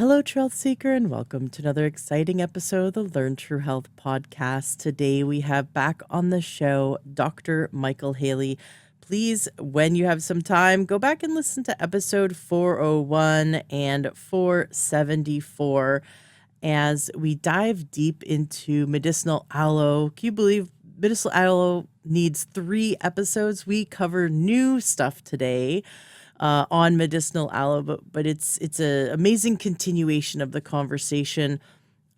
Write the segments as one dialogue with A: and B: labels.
A: Hello, Trail Seeker, and welcome to another exciting episode of the Learn True Health podcast. Today we have back on the show Dr. Michael Haley. Please, when you have some time, go back and listen to episode 401 and 474 as we dive deep into medicinal aloe. Can you believe medicinal aloe needs 3 episodes? We cover new stuff today on medicinal aloe, but it's an amazing continuation of the conversation.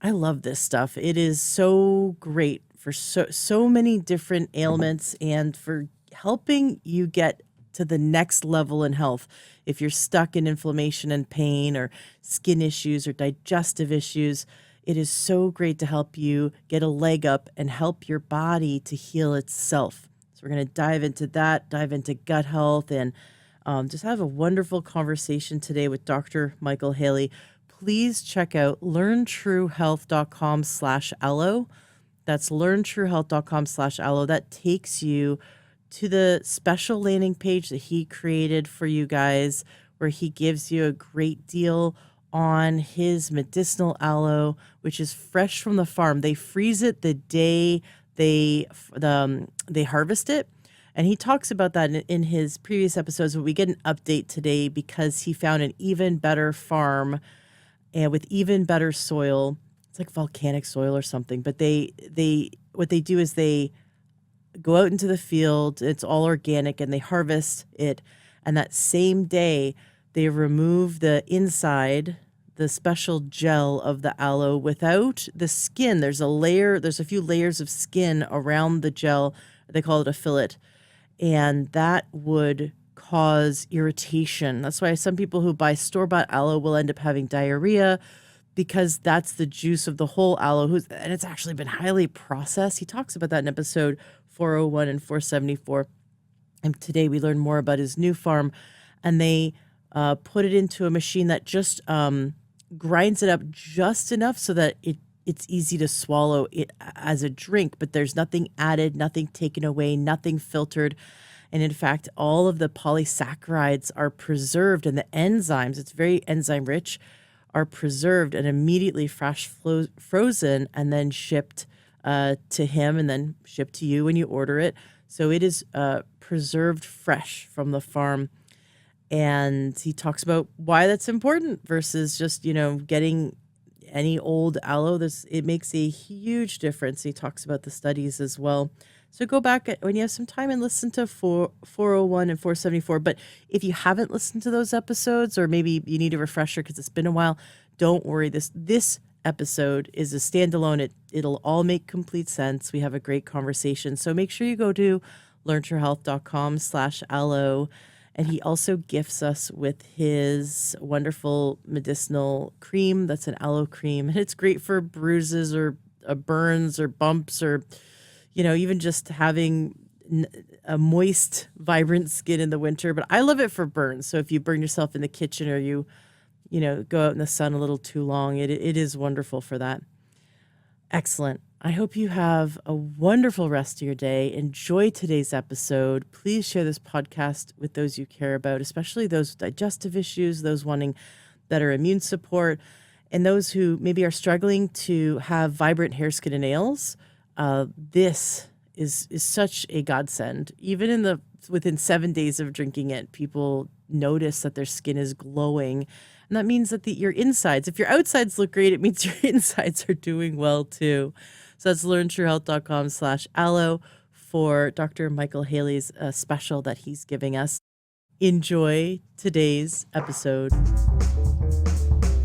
A: I love this stuff. It is so great for so many different ailments and for helping you get to the next level in health. If you're stuck in inflammation and pain or skin issues or digestive issues, it is so great to help you get a leg up and help your body to heal itself. So we're going to dive into that, dive into gut health, and just have a wonderful conversation today with Dr. Michael Haley. Please check out learntruehealth.com/aloe. That's learntruehealth.com/aloe. That takes you to the special landing page that he created for you guys, where he gives you a great deal on his medicinal aloe, which is fresh from the farm. They freeze it the day they harvest it. And he talks about that in his previous episodes, but we get an update today because he found an even better farm and with even better soil. It's like volcanic soil or something. But what they do is they go out into the field. It's all organic, and they harvest it. And that same day, they remove the inside, the special gel of the aloe without the skin. There's a few layers of skin around the gel. They call it a fillet. And that would cause irritation. That's why some people who buy store-bought aloe will end up having diarrhea, because that's the juice of the whole aloe, and it's actually been highly processed. He talks about that in episode 401 and 474. And today we learn more about his new farm, and they put it into a machine that just grinds it up just enough so that it's easy to swallow it as a drink, but there's nothing added, nothing taken away, nothing filtered. And in fact, all of the polysaccharides are preserved, and the enzymes, it's very enzyme rich, are preserved and immediately frozen and then shipped to him and then shipped to you when you order it. So it is preserved fresh from the farm. And he talks about why that's important versus just, getting any old aloe. It makes a huge difference. He talks about the studies as well. So go back when you have some time and listen to 401 and 474. But if you haven't listened to those episodes, or maybe you need a refresher because it's been a while, don't worry. This episode is a standalone. It'll all make complete sense. We have a great conversation. So make sure you go to learntruehealth.com/aloe. And he also gifts us with his wonderful medicinal cream. That's an aloe cream. And it's great for bruises or burns or bumps, or, even just having a moist, vibrant skin in the winter. But I love it for burns. So if you burn yourself in the kitchen, or you go out in the sun a little too long, it is wonderful for that. Excellent. I hope you have a wonderful rest of your day. Enjoy today's episode. Please share this podcast with those you care about, especially those with digestive issues, those wanting better immune support, and those who maybe are struggling to have vibrant hair, skin, and nails. This is such a godsend. Even within 7 days of drinking it, people notice that their skin is glowing. And that means that your insides, if your outsides look great, it means your insides are doing well too. So that's learntruehealth.com/aloe for Dr. Michael Haley's special that he's giving us. Enjoy today's episode.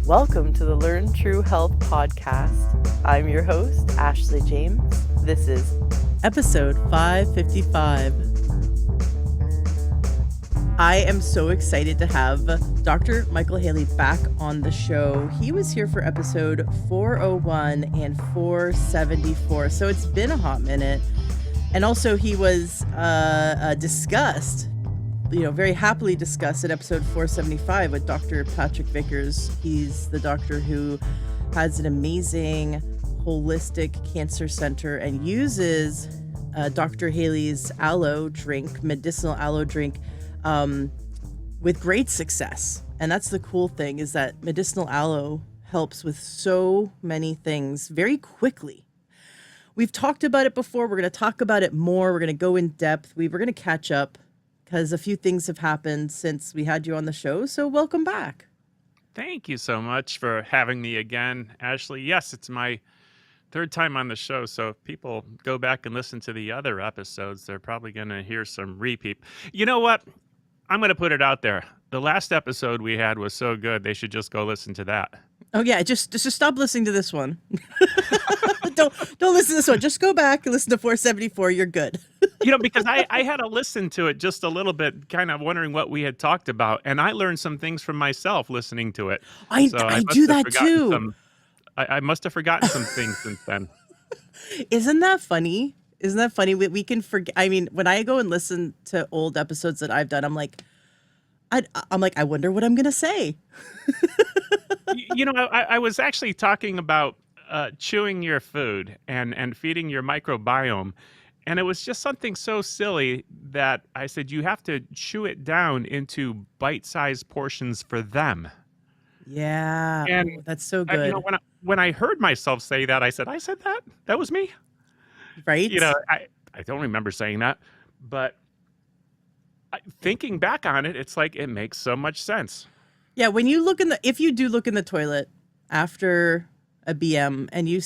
A: Welcome to the Learn True Health podcast. I'm your host, Ashley James. This is episode 555. I am so excited to have Dr. Michael Haley back on the show. He was here for episode 401 and 474, so it's been a hot minute. And also he was discussed, very happily discussed at episode 475 with Dr. Patrick Vickers. He's the doctor who has an amazing holistic cancer center and uses Dr. Haley's aloe drink, medicinal aloe drink, with great success. And that's the cool thing, is that medicinal aloe helps with so many things very quickly. We've talked about it before. We're going to talk about it more. We're going to go in depth. We're going to catch up because a few things have happened since we had you on the show. So welcome back.
B: Thank you so much for having me again, Ashley. Yes, it's my third time on the show, so if people go back and listen to the other episodes, they're probably going to hear some repeat. You know what? I'm going to put it out there. The last episode we had was so good, they should just go listen to that.
A: Oh yeah, just stop listening to this one. don't listen to this one. Just go back and listen to 474. You're good.
B: Because I had to listen to it just a little bit, kind of wondering what we had talked about, and I learned some things from myself listening to it. So
A: I do that too.
B: I must have forgotten some things since then.
A: Isn't that funny? Isn't that funny? We can forget. I mean, when I go and listen to old episodes that I've done, I'm like, I wonder what I'm gonna say.
B: I was actually talking about chewing your food and feeding your microbiome. And it was just something so silly that I said, you have to chew it down into bite-sized portions for them.
A: Yeah.
B: And
A: Oh, that's so good.
B: when I heard myself say that, I said that? That was me?
A: Right?
B: I don't remember saying that. But thinking back on it, it's like it makes so much sense.
A: Yeah, if you do look in the toilet after a BM and you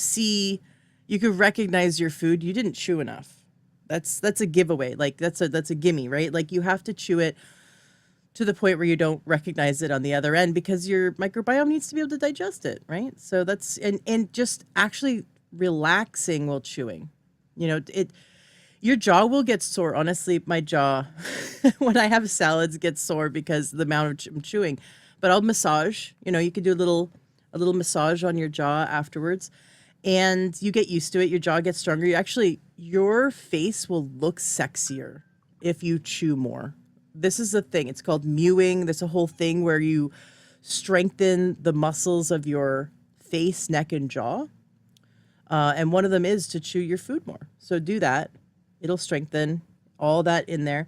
A: could recognize your food, you didn't chew enough. That's a giveaway. Like that's a gimme, right? Like you have to chew it to the point where you don't recognize it on the other end because your microbiome needs to be able to digest it, right? So that's and just actually relaxing while chewing. Your jaw will get sore. Honestly, my jaw when I have salads gets sore because of the amount of chewing. But I'll massage. You could do a little massage on your jaw afterwards, and you get used to it. Your jaw gets stronger. Your face will look sexier if you chew more. This is the thing. It's called mewing. There's a whole thing where you strengthen the muscles of your face, neck, and jaw. And one of them is to chew your food more. So do that. It'll strengthen all that in there.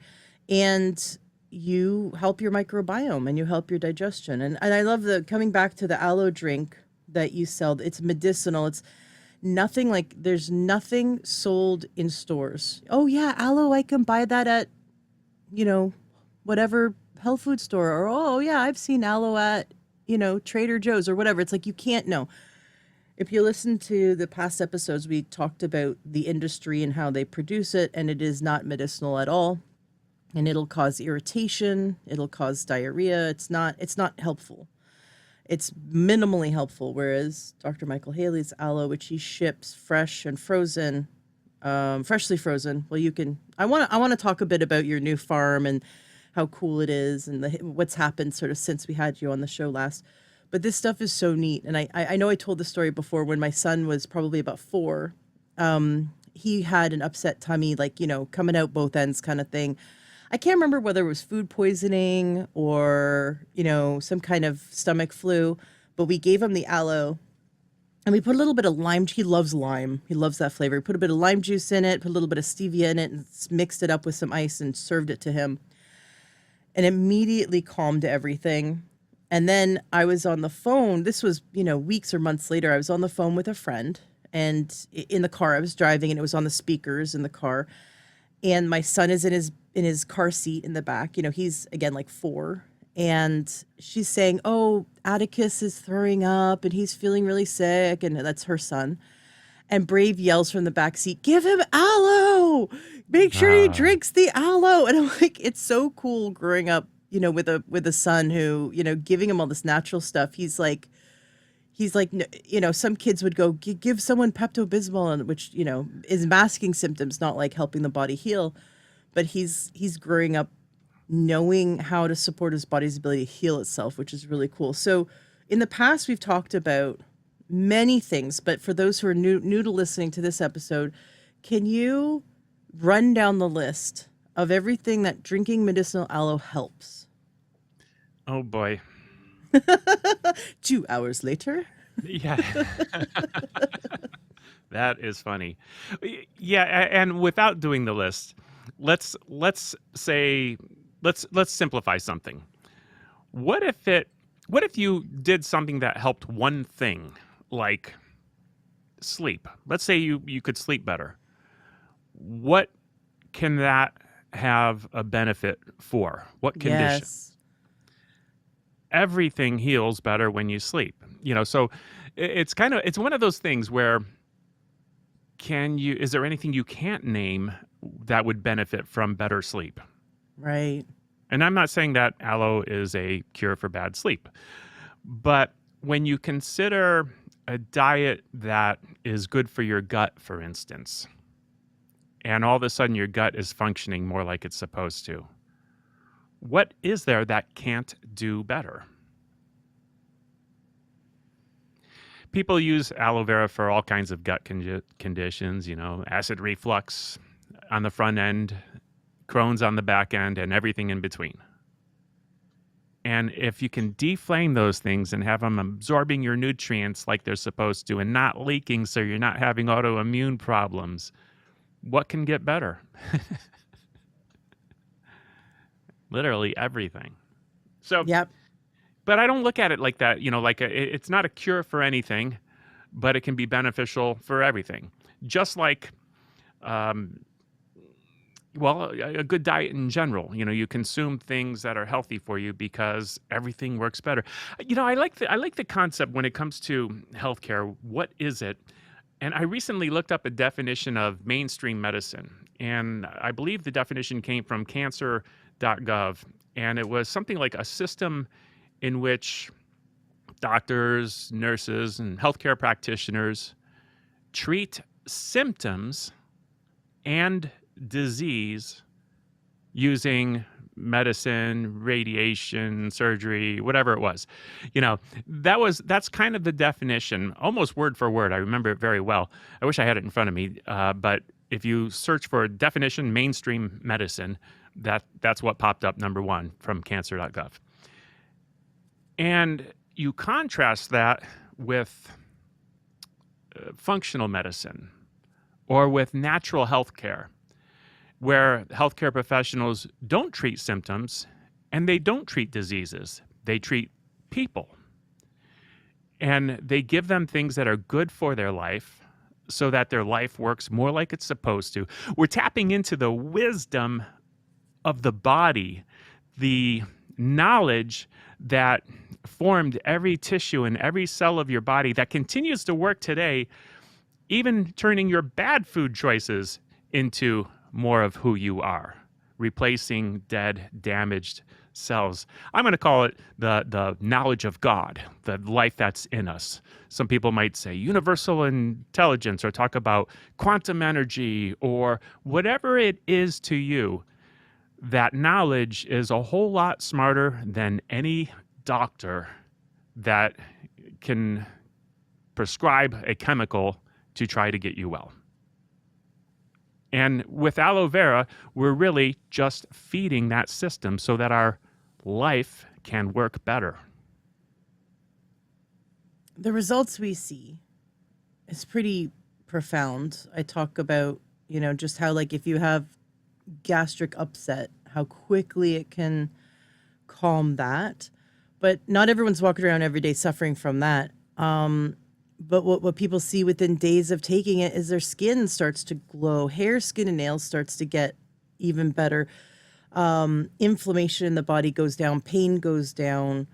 A: And you help your microbiome and you help your digestion. And I love coming back to the aloe drink that you sell. It's medicinal. It's nothing there's nothing sold in stores. Oh yeah, aloe, I can buy that at, whatever health food store. Or, oh yeah, I've seen aloe at, Trader Joe's or whatever. It's like, you can't know. If you listen to the past episodes, we talked about the industry and how they produce it, and it is not medicinal at all. And it'll cause irritation. It'll cause diarrhea. It's not helpful. It's minimally helpful. Whereas Dr. Michael Haley's aloe, which he ships fresh and frozen, freshly frozen. Well, I want to talk a bit about your new farm and how cool it is and what's happened sort of since we had you on the show last. But this stuff is so neat. And I know I told the story before when my son was probably about 4. He had an upset tummy, coming out both ends kind of thing. I can't remember whether it was food poisoning or, some kind of stomach flu, but we gave him the aloe and we put a little bit of lime. He loves lime. He loves that flavor. We put a bit of lime juice in it, put a little bit of stevia in it and mixed it up with some ice and served it to him. And immediately calmed everything. And then I was on the phone. This was, weeks or months later. I was on the phone with a friend and in the car I was driving and it was on the speakers in the car. And my son is in his car seat in the back. He's again 4. And she's saying, "Oh, Atticus is throwing up and he's feeling really sick." And that's her son. And Brave yells from the back seat, "Give him aloe! Make sure he drinks the aloe." And I'm like, it's so cool growing up, with a son who, giving him all this natural stuff. He's like, some kids would go give someone Pepto-Bismol, which, is masking symptoms, not like helping the body heal. But he's growing up knowing how to support his body's ability to heal itself, which is really cool. So in the past, we've talked about many things, but for those who are new to listening to this episode, can you run down the list of everything that drinking medicinal aloe helps?
B: Oh boy.
A: 2 hours later.
B: Yeah. That is funny. Yeah, and without doing the list, let's simplify something. What if it What if you did something that helped one thing, like sleep? Let's say you could sleep better. What can that have a benefit for? What condition?
A: Yes.
B: Everything heals better when you sleep. So it's one of those things where is there anything you can't name that would benefit from better sleep?
A: Right.
B: And I'm not saying that aloe is a cure for bad sleep, but when you consider a diet that is good for your gut, for instance, and all of a sudden your gut is functioning more like it's supposed to, what is there that can't do better? People use aloe vera for all kinds of gut conditions, acid reflux on the front end, Crohn's on the back end, and everything in between. And if you can deflame those things and have them absorbing your nutrients like they're supposed to and not leaking so you're not having autoimmune problems, what can get better? Literally everything. So,
A: Yep.
B: but I don't look at it like that, it's not a cure for anything, but it can be beneficial for everything. Just like, um, a good diet in general. You consume things that are healthy for you because everything works better. I like the concept when it comes to healthcare. What is it? And I recently looked up a definition of mainstream medicine, and I believe the definition came from cancer.gov, and it was something like a system in which doctors, nurses, and healthcare practitioners treat symptoms and disease using medicine, radiation, surgery, whatever it was. That's kind of the definition, almost word for word. I remember it very well. I wish I had it in front of me. But if you search for definition mainstream medicine, that's what popped up number one from cancer.gov. And you contrast that with functional medicine or with natural health care, where healthcare professionals don't treat symptoms and they don't treat diseases. They treat people. And they give them things that are good for their life so that their life works more like it's supposed to. We're tapping into the wisdom of the body, the knowledge that formed every tissue and every cell of your body that continues to work today, even turning your bad food choices into more of who you are, replacing dead, damaged cells. I'm going to call it the knowledge of God, the life that's in us. Some people might say universal intelligence or talk about quantum energy or whatever it is to you. That knowledge is a whole lot smarter than any doctor that can prescribe a chemical to try to get you well. And with aloe vera, we're really just feeding that system so that our life can work better.
A: The results we see is pretty profound. I talk about, just how, like, if you have gastric upset, how quickly it can calm that. But not everyone's walking around every day suffering from that. But what people see within days of taking it is their skin starts to glow, hair, skin, and nails starts to get even better. Inflammation in the body goes down, pain goes down.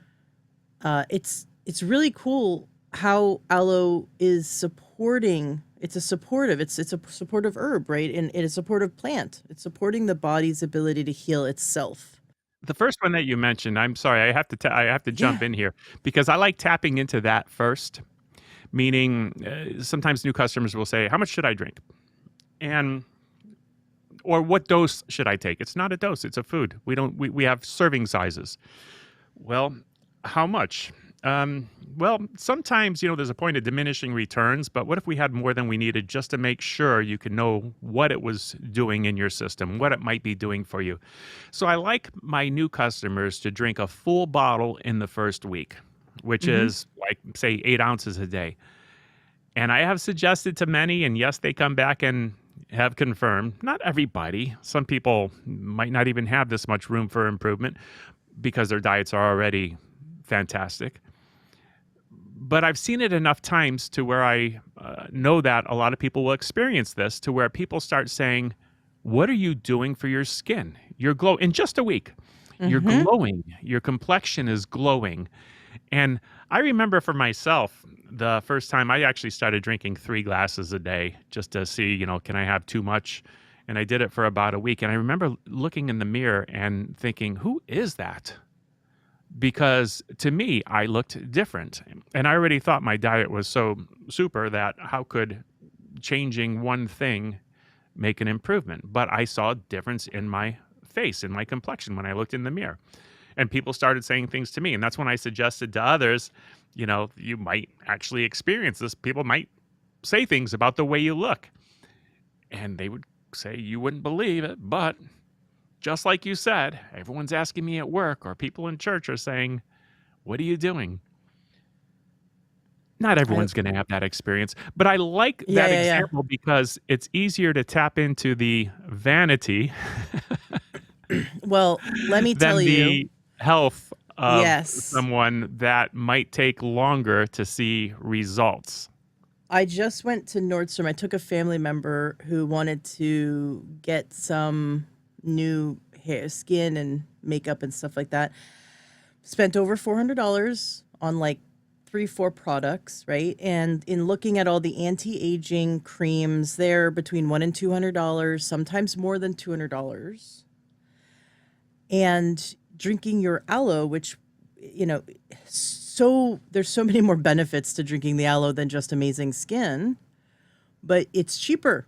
A: It's really cool how aloe is supporting. It's a supportive herb, right? And it's a supportive plant. It's supporting the body's ability to heal itself.
B: The first one that you mentioned, I'm sorry, I have to jump
A: Yeah.
B: in here because I like tapping into that first. Meaning, sometimes new customers will say, "How much should I drink?" Or what dose should I take? It's not a dose; it's a food. We have serving sizes. Well, how much? Sometimes there's a point of diminishing returns. But what if we had more than we needed just to make sure you could know what it was doing in your system, what it might be doing for you? So I like my new customers to drink a full bottle in the first week, which
A: Mm-hmm.
B: is like, say, 8 ounces a day. And I have suggested to many, and yes, they come back and have confirmed, not everybody. Some people might not even have this much room for improvement because their diets are already fantastic. But I've seen it enough times to where I know that a lot of people will experience this, to where people start saying, what are you doing for your skin? You're glow in just a week. You're
A: Mm-hmm.
B: glowing. Your complexion is glowing. And I remember for myself, the first time I actually started drinking 3 glasses a day just to see, can I have too much? And I did it for about a week. And I remember looking in the mirror and thinking, who is that? Because to me, I looked different. And I already thought my diet was so super that how could changing one thing make an improvement? But I saw a difference in my face, in my complexion when I looked in the mirror. And people started saying things to me. And that's when I suggested to others, you might actually experience this. People might say things about the way you look. And they would say, you wouldn't believe it, but just like you said, everyone's asking me at work, or people in church are saying, what are you doing? Not
A: I,
B: everyone's going to have that experience, but I like
A: yeah,
B: that
A: yeah, yeah.
B: example because it's easier to tap into the vanity
A: Well, let me tell
B: than
A: you,
B: the health of
A: yes,
B: someone that might take longer to see results.
A: I just went to Nordstrom. I took a family member who wanted to get some new hair, skin, and makeup and stuff like that. Spent over $400 on like 3, 4 products, right? And in looking at all the anti-aging creams, they're between $100 and $200, sometimes more than $200. And drinking your aloe, which, you know, there's so many more benefits to drinking the aloe than just amazing skin, but it's cheaper.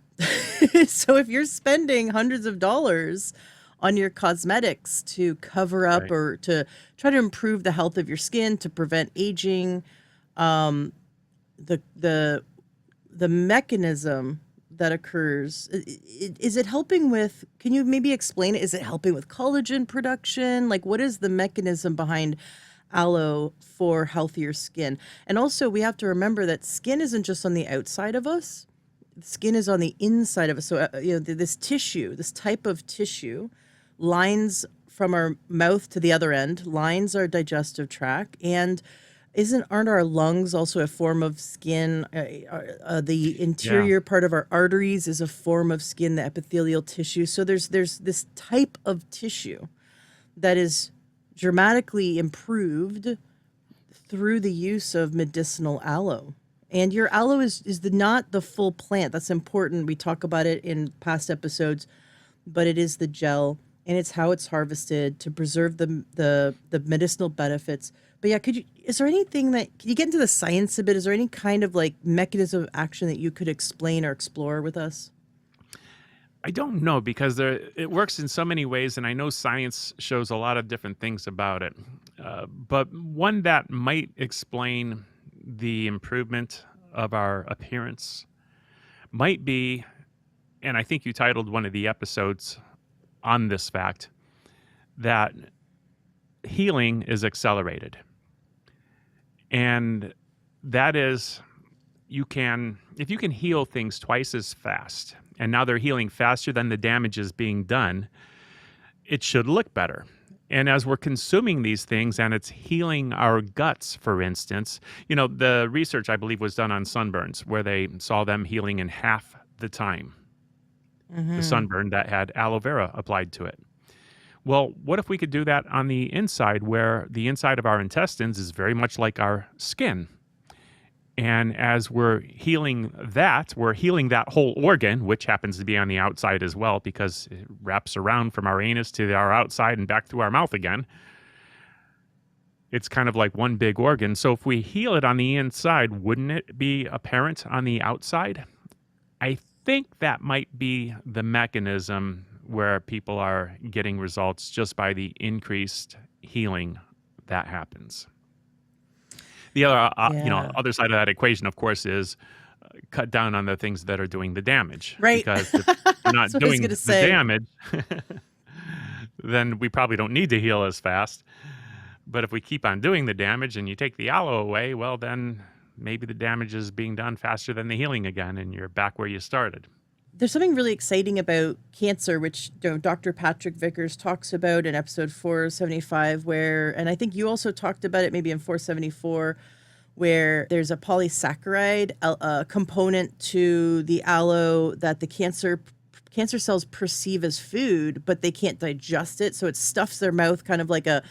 A: So if you're spending hundreds of dollars on your cosmetics to cover up
B: Right.
A: or to try to improve the health of your skin, to prevent aging, the the the mechanism that occurs, is it helping with, can you maybe explain it? Is it helping with collagen production? Like, what is the mechanism behind aloe for healthier skin? And also, we have to remember that skin isn't just on the outside of us, skin is on the inside of us. So, this tissue, this type of tissue, lines from our mouth to the other end, lines our digestive tract, and aren't our lungs also a form of skin? The
B: Yeah.
A: interior part of our arteries is a form of skin, the epithelial tissue. So there's this type of tissue that is dramatically improved through the use of medicinal aloe. And your aloe is not the full plant. That's important. We talk about it in past episodes, but it is the gel, and it's how it's harvested to preserve the medicinal benefits. But yeah, is there anything can you get into the science a bit? Is there any kind of like mechanism of action that you could explain or explore with us?
B: I don't know because it works in so many ways, and I know science shows a lot of different things about it. But one that might explain the improvement of our appearance might be, and I think you titled one of the episodes on this fact, that healing is accelerated. And that is, if you can heal things twice as fast, and now they're healing faster than the damage is being done, it should look better. And as we're consuming these things and it's healing our guts, for instance, the research I believe was done on sunburns where they saw them healing in half the time, the
A: Mm-hmm.
B: sunburn that had aloe vera applied to it. Well, what if we could do that on the inside where the inside of our intestines is very much like our skin? And as we're healing that whole organ, which happens to be on the outside as well, because it wraps around from our anus to our outside and back through our mouth again. It's kind of like one big organ. So if we heal it on the inside, wouldn't it be apparent on the outside? I think that might be the mechanism where people are getting results just by the increased healing that happens. The other,
A: Yeah.
B: other side of that equation, of course, is cut down on the things that are doing the damage.
A: Right.
B: Because if we're
A: That's
B: not
A: what I was gonna
B: doing the
A: say.
B: damage, then we probably don't need to heal as fast. But if we keep on doing the damage and you take the aloe away, well, then maybe the damage is being done faster than the healing again, and you're back where you started.
A: there's something really exciting about cancer, which Dr. Patrick Vickers talks about in episode 475, where, and I think you also talked about it maybe in 474, where there's a polysaccharide component to the aloe that the cancer cells perceive as food, but they can't digest it, so it stuffs their mouth kind of like a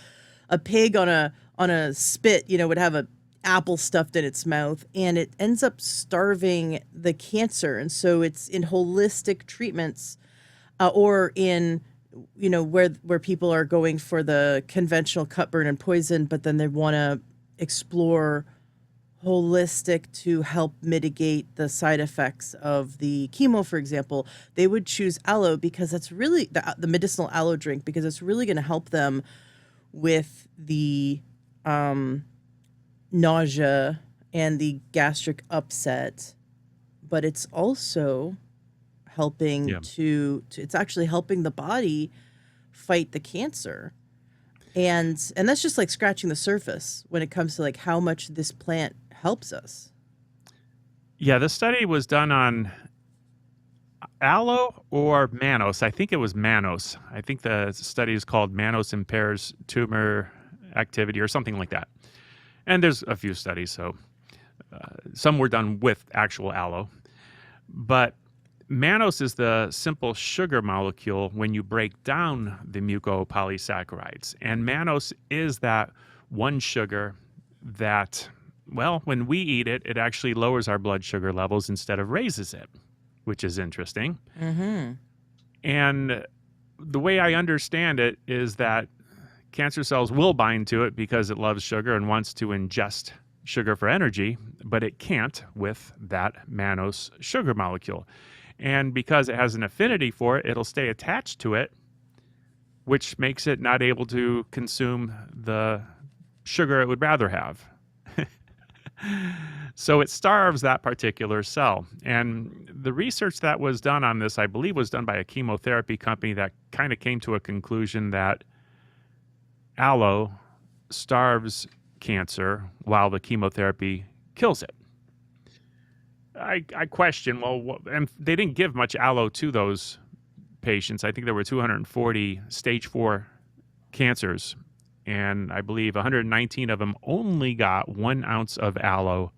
A: pig on a spit, would have a apple stuffed in its mouth, and it ends up starving the cancer. And so it's in holistic treatments, or in where people are going for the conventional cut, burn, and poison, but then they want to explore holistic to help mitigate the side effects of the chemo, for example. They would choose aloe because that's really the medicinal aloe drink, because it's really going to help them with the nausea and the gastric upset, but it's also helping to it's actually helping the body fight the cancer. And that's just like scratching the surface when it comes to like how much this plant helps us.
B: Yeah, this study was done on aloe or mannose. I think it was mannose. I think the study is called Mannose Impairs Tumor Activity or something like that. And there's a few studies, so some were done with actual aloe. But mannose is the simple sugar molecule when you break down the mucopolysaccharides. And mannose is that one sugar that, well, when we eat it, it actually lowers our blood sugar levels instead of raises it, which is interesting.
A: Mm-hmm.
B: And the way I understand it is that cancer cells will bind to it because it loves sugar and wants to ingest sugar for energy, but it can't with that mannose sugar molecule. And because it has an affinity for it, it'll stay attached to it, which makes it not able to consume the sugar it would rather have. So it starves that particular cell. And the research that was done on this, I believe, was done by a chemotherapy company that kind of came to a conclusion that aloe starves cancer while the chemotherapy kills it. I question, and they didn't give much aloe to those patients. I think there were 240 stage 4 cancers, and I believe 119 of them only got 1 ounce of aloe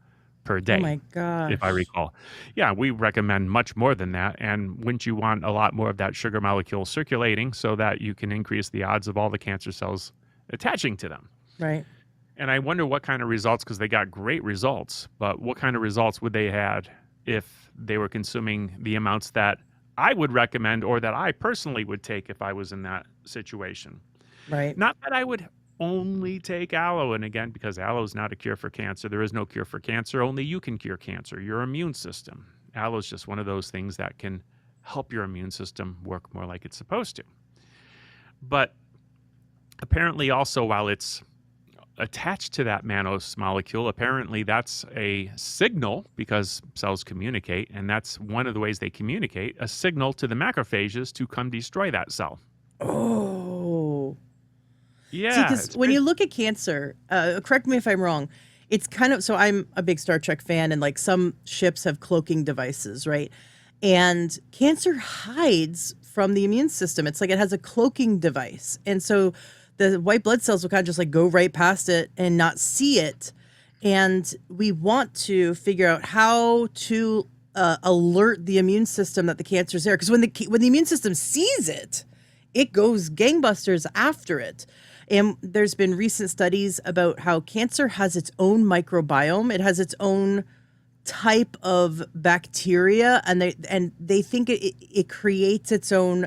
B: per day.
A: Oh my gosh.
B: If I recall. Yeah, we recommend much more than that. And wouldn't you want a lot more of that sugar molecule circulating so that you can increase the odds of all the cancer cells attaching to them?
A: Right.
B: And I wonder what kind of results, because they got great results, but what kind of results would they had if they were consuming the amounts that I would recommend or that I personally would take if I was in that situation?
A: Right.
B: Not that I would only take aloe, and again, because aloe is not a cure for cancer. There is no cure for cancer. Only you can cure cancer, your immune system. Aloe is just one of those things that can help your immune system work more like it's supposed to. But apparently also, while it's attached to that mannose molecule, apparently that's a signal, because cells communicate, and that's one of the ways they communicate, a signal to the macrophages to come destroy that cell.
A: Oh.
B: Yeah.
A: See, because when you look at cancer, correct me if I'm wrong, it's kind of, so I'm a big Star Trek fan, and like some ships have cloaking devices, right? And cancer hides from the immune system. It's like it has a cloaking device. And so the white blood cells will kind of just like go right past it and not see it. And we want to figure out how to alert the immune system that the cancer is there. Because when the immune system sees it, it goes gangbusters after it. And there's been recent studies about how cancer has its own microbiome. It has its own type of bacteria, and they think it creates its own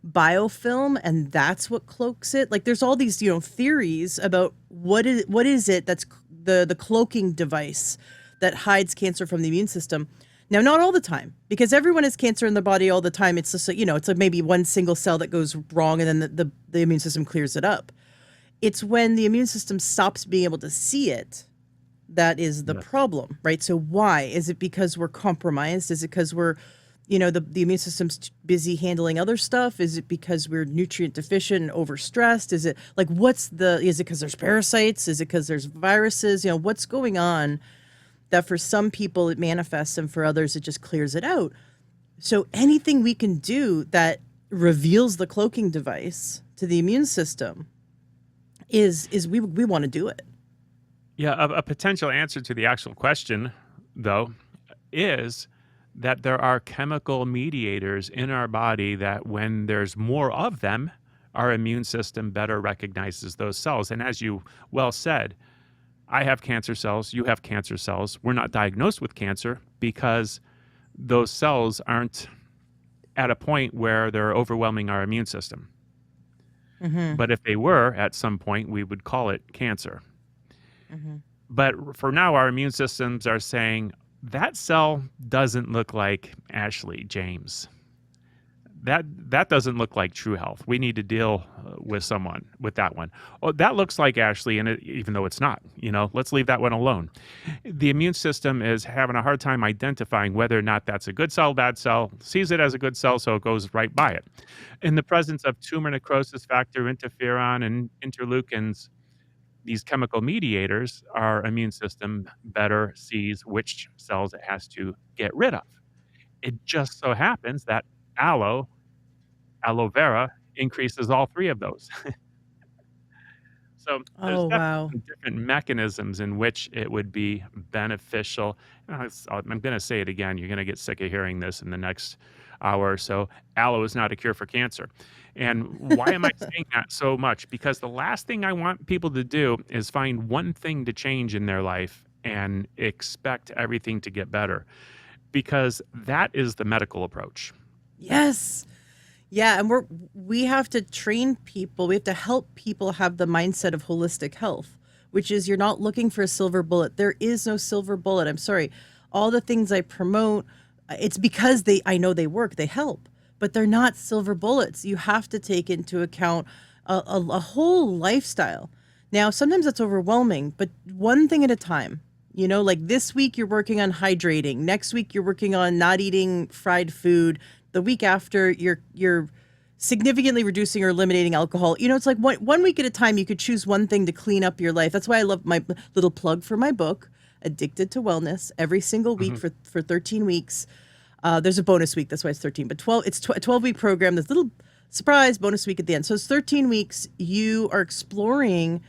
A: biofilm, and that's what cloaks it. Like there's all these theories about what is it that's the cloaking device that hides cancer from the immune system. Now, not all the time, because everyone has cancer in the body all the time. It's just it's like maybe one single cell that goes wrong, and then the immune system clears it up. It's when the immune system stops being able to see it that is the problem, right? So why? Is it because we're compromised? Is it because we're, the immune system's busy handling other stuff? Is it because we're nutrient deficient and overstressed? Is it like, is it because there's parasites? Is it because there's viruses? What's going on that for some people it manifests and for others it just clears it out? So anything we can do that reveals the cloaking device to the immune system is we want to do it.
B: Yeah, a potential answer to the actual question, though, is that there are chemical mediators in our body that when there's more of them, our immune system better recognizes those cells. And as you well said, I have cancer cells, you have cancer cells. We're not diagnosed with cancer because those cells aren't at a point where they're overwhelming our immune system.
A: Mm-hmm.
B: But if they were at some point, we would call it cancer.
A: Mm-hmm.
B: But for now, our immune systems are saying that cell doesn't look like Ashley James. That doesn't look like true health. We need to deal with someone with that one. Oh, that looks like Ashley, and even though it's not, let's leave that one alone. The immune system is having a hard time identifying whether or not that's a good cell, bad cell, sees it as a good cell, so it goes right by it. In the presence of tumor necrosis factor, interferon, and interleukins, these chemical mediators, our immune system better sees which cells it has to get rid of. It just so happens that aloe vera increases all three of those. So there's
A: Oh,
B: definitely
A: wow.
B: some different mechanisms in which it would be beneficial. I'm going to say it again. You're going to get sick of hearing this in the next hour or so. Aloe is not a cure for cancer. And why am I saying that so much? Because the last thing I want people to do is find one thing to change in their life and expect everything to get better, because that is the medical approach.
A: Yes. Yeah, and we have to train people. We have to help people have the mindset of holistic health, which is you're not looking for a silver bullet. There is no silver bullet. I'm sorry. All the things I promote, it's because I know they work, they help, but they're not silver bullets. You have to take into account a whole lifestyle. Now, sometimes that's overwhelming, but one thing at a time. Like this week you're working on hydrating. Next week you're working on not eating fried food. The week after you're significantly reducing or eliminating alcohol. It's like one week at a time. You could choose one thing to clean up your life. That's why I love my little plug for my book, Addicted to Wellness. Every single week
B: Mhm.
A: for 13 weeks. There's a bonus week. That's why it's 13. But 12. It's a 12-week program. There's a little surprise bonus week at the end. So it's 13 weeks. You are exploring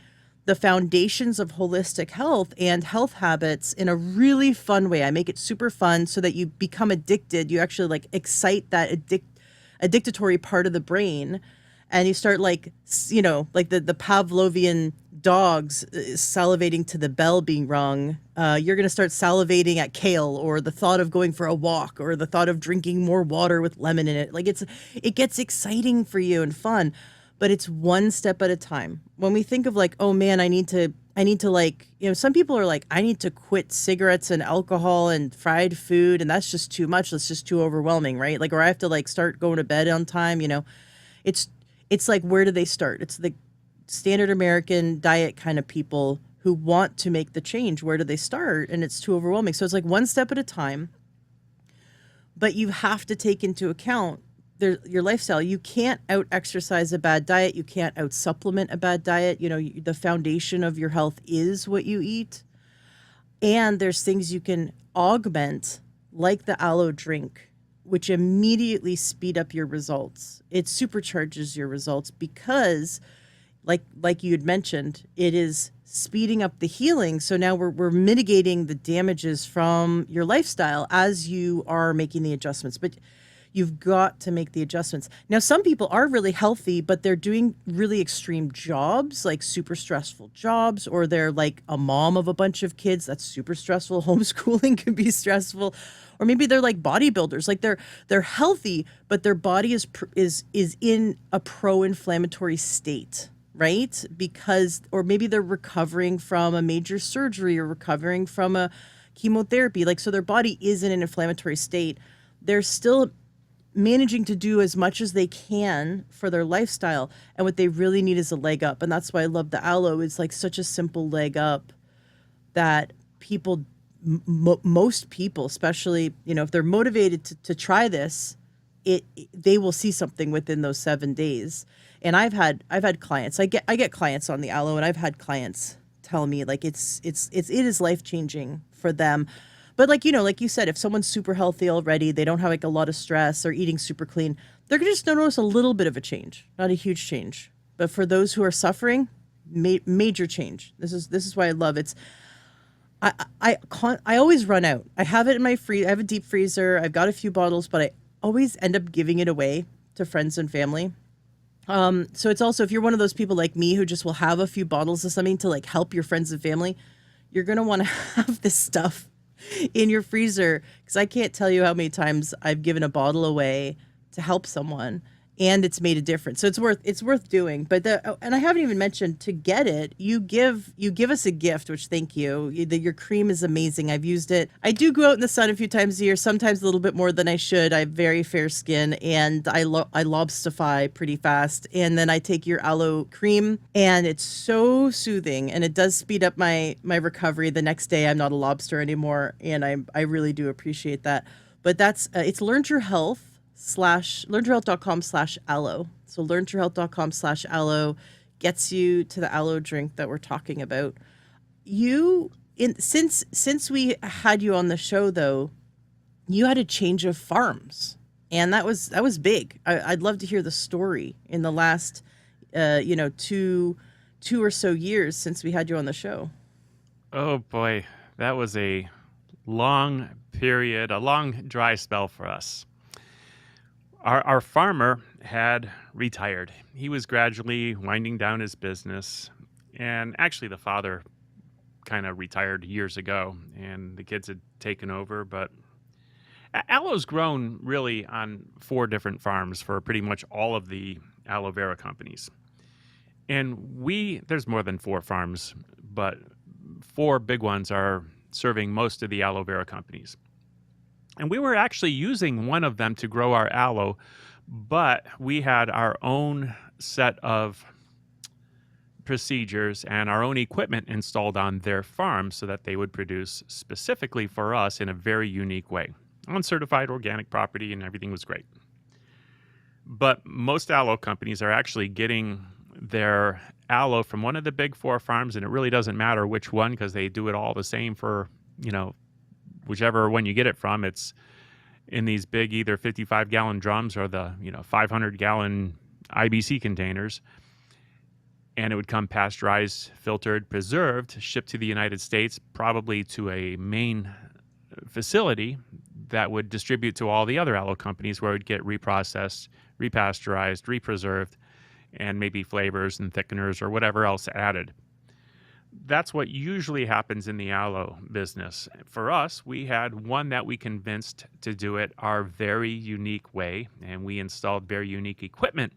A: the foundations of holistic health and health habits in a really fun way. I make it super fun so that you become addicted. You actually like excite that addictory part of the brain, and you start like like the Pavlovian dogs salivating to the bell being rung. You're going to start salivating at kale, or the thought of going for a walk, or the thought of drinking more water with lemon in it. Like it gets exciting for you and fun, but it's one step at a time. When we think of like, oh man, I need to like, some people are like, I need to quit cigarettes and alcohol and fried food, and that's just too much. That's just too overwhelming, right? Like, or I have to like start going to bed on time. It's it's like, where do they start? It's the standard American diet kind of people who want to make the change. Where do they start? And it's too overwhelming. So it's like one step at a time, but you have to take into account your lifestyle. You can't out exercise a bad diet. You can't out supplement a bad diet. The foundation of your health is what you eat. And there's things you can augment, like the aloe drink, which immediately speed up your results. It supercharges your results because, like you had mentioned, it is speeding up the healing. So now we're mitigating the damages from your lifestyle as you are making the adjustments. But you've got to make the adjustments. Now, some people are really healthy, but they're doing really extreme jobs, like super stressful jobs, or they're like a mom of a bunch of kids. That's super stressful. Homeschooling can be stressful. Or maybe they're like bodybuilders, like they're healthy, but their body is in a pro-inflammatory state, right? Because, or maybe they're recovering from a major surgery or recovering from a chemotherapy. Like, so their body is in an inflammatory state. They're still managing to do as much as they can for their lifestyle, and what they really need is a leg up. And that's why I love the aloe. It's like such a simple leg up that people, most people, especially if they're motivated to try this, they will see something within those 7 days. And I've had clients. I get clients on the aloe, and I've had clients tell me like it is life changing for them. But like you said, if someone's super healthy already, they don't have like a lot of stress or eating super clean, they're gonna just notice a little bit of a change, not a huge change. But for those who are suffering, major change. This is why I love it. I always run out. I have it in my I have a deep freezer. I've got a few bottles, but I always end up giving it away to friends and family. So it's also, if you're one of those people like me who just will have a few bottles of something to like help your friends and family, you're gonna want to have this stuff in your freezer, because I can't tell you how many times I've given a bottle away to help someone and it's made a difference. So it's worth doing. But and I haven't even mentioned, to get it, you give us a gift, which, thank you. Your cream is amazing. I've used it. I do go out in the sun a few times a year, sometimes a little bit more than I should. I have very fair skin, and I lobsterify pretty fast. And then I take your aloe cream, and it's so soothing, and it does speed up my recovery. The next day I'm not a lobster anymore, and I really do appreciate that. But that's it's learntoyourhealth.com/aloe. So learntoyourhealth.com/aloe gets you to the aloe drink that we're talking about. Since we had you on the show, though, you had a change of farms, and that was big. I'd love to hear the story in the last two or so years since we had you on the show.
B: Oh boy, that was a long period, a long dry spell for us. Our farmer had retired. He was gradually winding down his business. And actually, the father kind of retired years ago, and the kids had taken over. But aloe's grown really on 4 different farms for pretty much all of the aloe vera companies. And there's more than 4 farms, but 4 big ones are serving most of the aloe vera companies. And we were actually using one of them to grow our aloe, but we had our own set of procedures and our own equipment installed on their farm so that they would produce specifically for us in a very unique way. On certified organic property, and everything was great. But most aloe companies are actually getting their aloe from one of the big 4 farms, and it really doesn't matter which one, because they do it all the same for, whichever one you get it from. It's in these big either 55-gallon drums or the 500-gallon IBC containers, and it would come pasteurized, filtered, preserved, shipped to the United States, probably to a main facility that would distribute to all the other aloe companies, where it would get reprocessed, repasteurized, represerved, and maybe flavors and thickeners or whatever else added. That's what usually happens in the aloe business. For us, we had one that we convinced to do it our very unique way, and we installed very unique equipment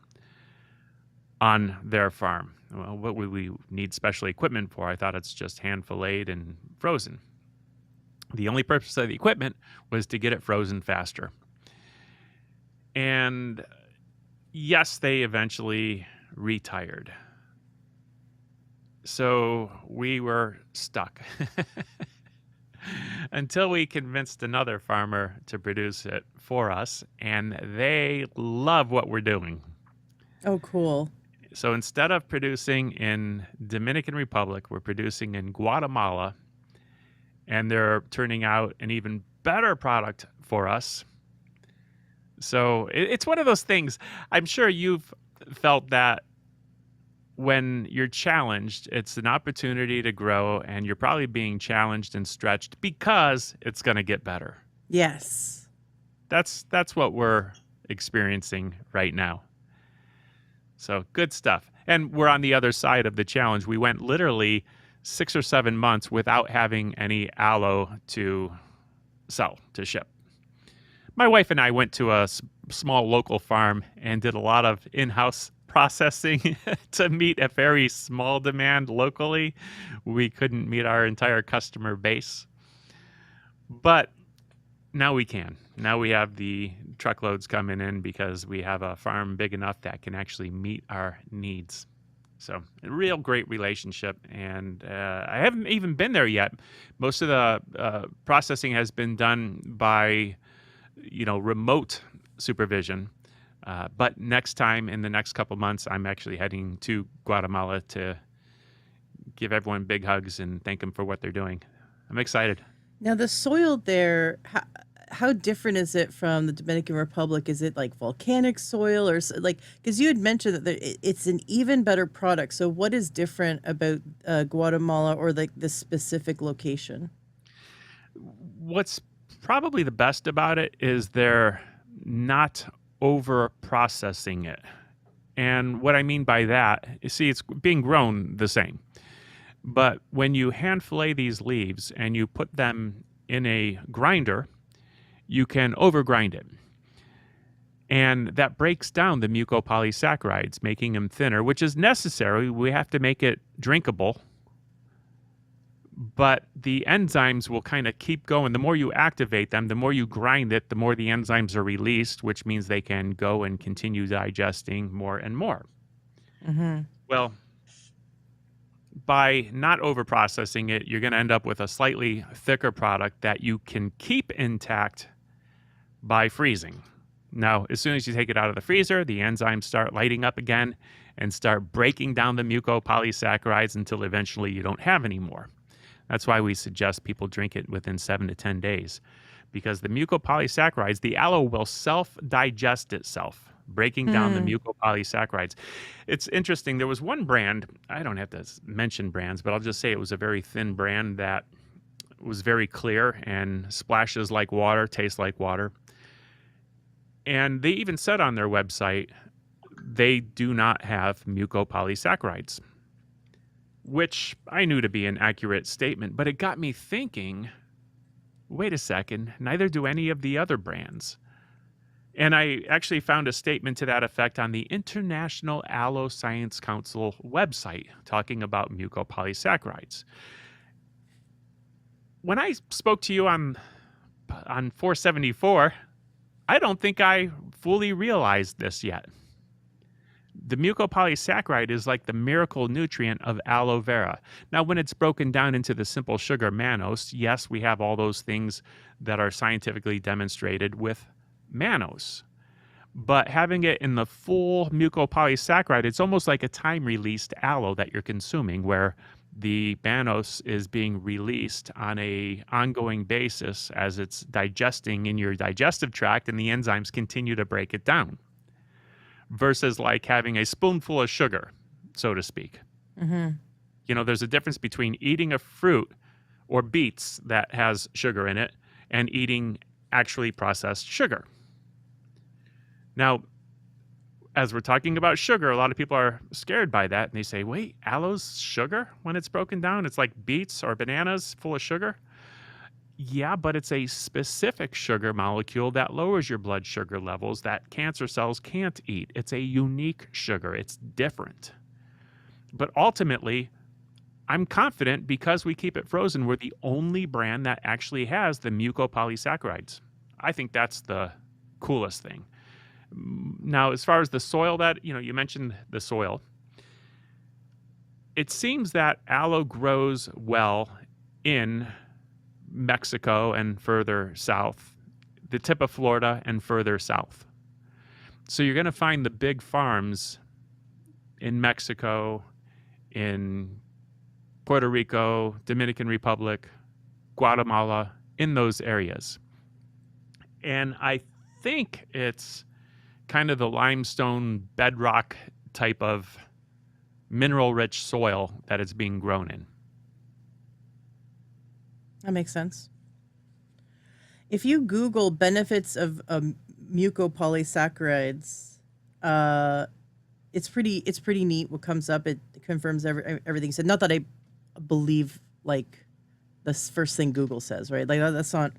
B: on their farm. Well, what would we need special equipment for? I thought it's just hand filleted and frozen. The only purpose of the equipment was to get it frozen faster. And yes, they eventually retired. So we were stuck until we convinced another farmer to produce it for us, and they love what we're doing.
A: Oh, cool.
B: So instead of producing in Dominican Republic, we're producing in Guatemala, and they're turning out an even better product for us. So it's one of those things. I'm sure you've felt that when you're challenged, it's an opportunity to grow, and you're probably being challenged and stretched because it's going to get better.
A: Yes.
B: That's what we're experiencing right now. So good stuff. And we're on the other side of the challenge. We went literally 6 or 7 months without having any aloe to sell, to ship. My wife and I went to a small local farm and did a lot of in-house processing to meet a very small demand locally. We couldn't meet our entire customer base. But now we can. Now we have the truckloads coming in because we have a farm big enough that can actually meet our needs. So a real great relationship. And I haven't even been there yet. Most of the processing has been done by remote supervision. But next time, in the next couple months, I'm actually heading to Guatemala to give everyone big hugs and thank them for what they're doing. I'm excited.
A: Now, the soil there, how different is it from the Dominican Republic? Is it like volcanic soil or like, because you had mentioned that it's an even better product. So, what is different about Guatemala or like this specific location?
B: What's probably the best about it is they're not over processing it. And what I mean by that, you see, it's being grown the same. But when you hand fillet these leaves and you put them in a grinder, you can overgrind it. And that breaks down the mucopolysaccharides, making them thinner, which is necessary. We have to make it drinkable. But the enzymes will kind of keep going. The more you activate them, the more you grind it, the more the enzymes are released, which means they can go and continue digesting more and more.
A: Mm-hmm.
B: Well, by not over processing it, you're going to end up with a slightly thicker product that you can keep intact by freezing. Now, as soon as you take it out of the freezer, the enzymes start lighting up again and start breaking down the mucopolysaccharides until eventually you don't have any more. That's why we suggest people drink it within 7 to 10 days, because the mucopolysaccharides, the aloe will self-digest itself, breaking down the mucopolysaccharides. It's interesting. There was one brand, I don't have to mention brands, but I'll just say it was a very thin brand that was very clear and splashes like water, tastes like water. And they even said on their website, they do not have mucopolysaccharides, which I knew to be an accurate statement, but it got me thinking, wait a second, neither do any of the other brands. And I actually found a statement to that effect on the International Aloe Science Council website talking about mucopolysaccharides. When I spoke to you on 474, I don't think I fully realized this yet. The mucopolysaccharide is like the miracle nutrient of aloe vera. Now, when it's broken down into the simple sugar mannose, yes, we have all those things that are scientifically demonstrated with mannose. But having it in the full mucopolysaccharide, it's almost like a time-released aloe that you're consuming, where the mannose is being released on a ongoing basis as it's digesting in your digestive tract, and the enzymes continue to break it down. Versus like having a spoonful of sugar, so to speak.
A: Mm-hmm.
B: You know, there's a difference between eating a fruit or beets that has sugar in it and eating actually processed sugar. Now, as we're talking about sugar, a lot of people are scared by that. And they say, wait, aloe's sugar when it's broken down? It's like beets or bananas full of sugar? Yeah, but it's a specific sugar molecule that lowers your blood sugar levels that cancer cells can't eat. It's a unique sugar. It's different. But ultimately, I'm confident because we keep it frozen, we're the only brand that actually has the mucopolysaccharides. I think that's the coolest thing. Now, as far as the soil that, you mentioned the soil. It seems that aloe grows well in Mexico and further south, the tip of Florida and further south. So you're going to find the big farms in Mexico, in Puerto Rico, Dominican Republic, Guatemala, in those areas. And I think it's kind of the limestone bedrock type of mineral-rich soil that it's being grown in.
A: That makes sense. If you Google benefits of mucopolysaccharides, it's pretty neat what comes up. It confirms everything said. Not that I believe like the first thing Google says, right? Like that's not.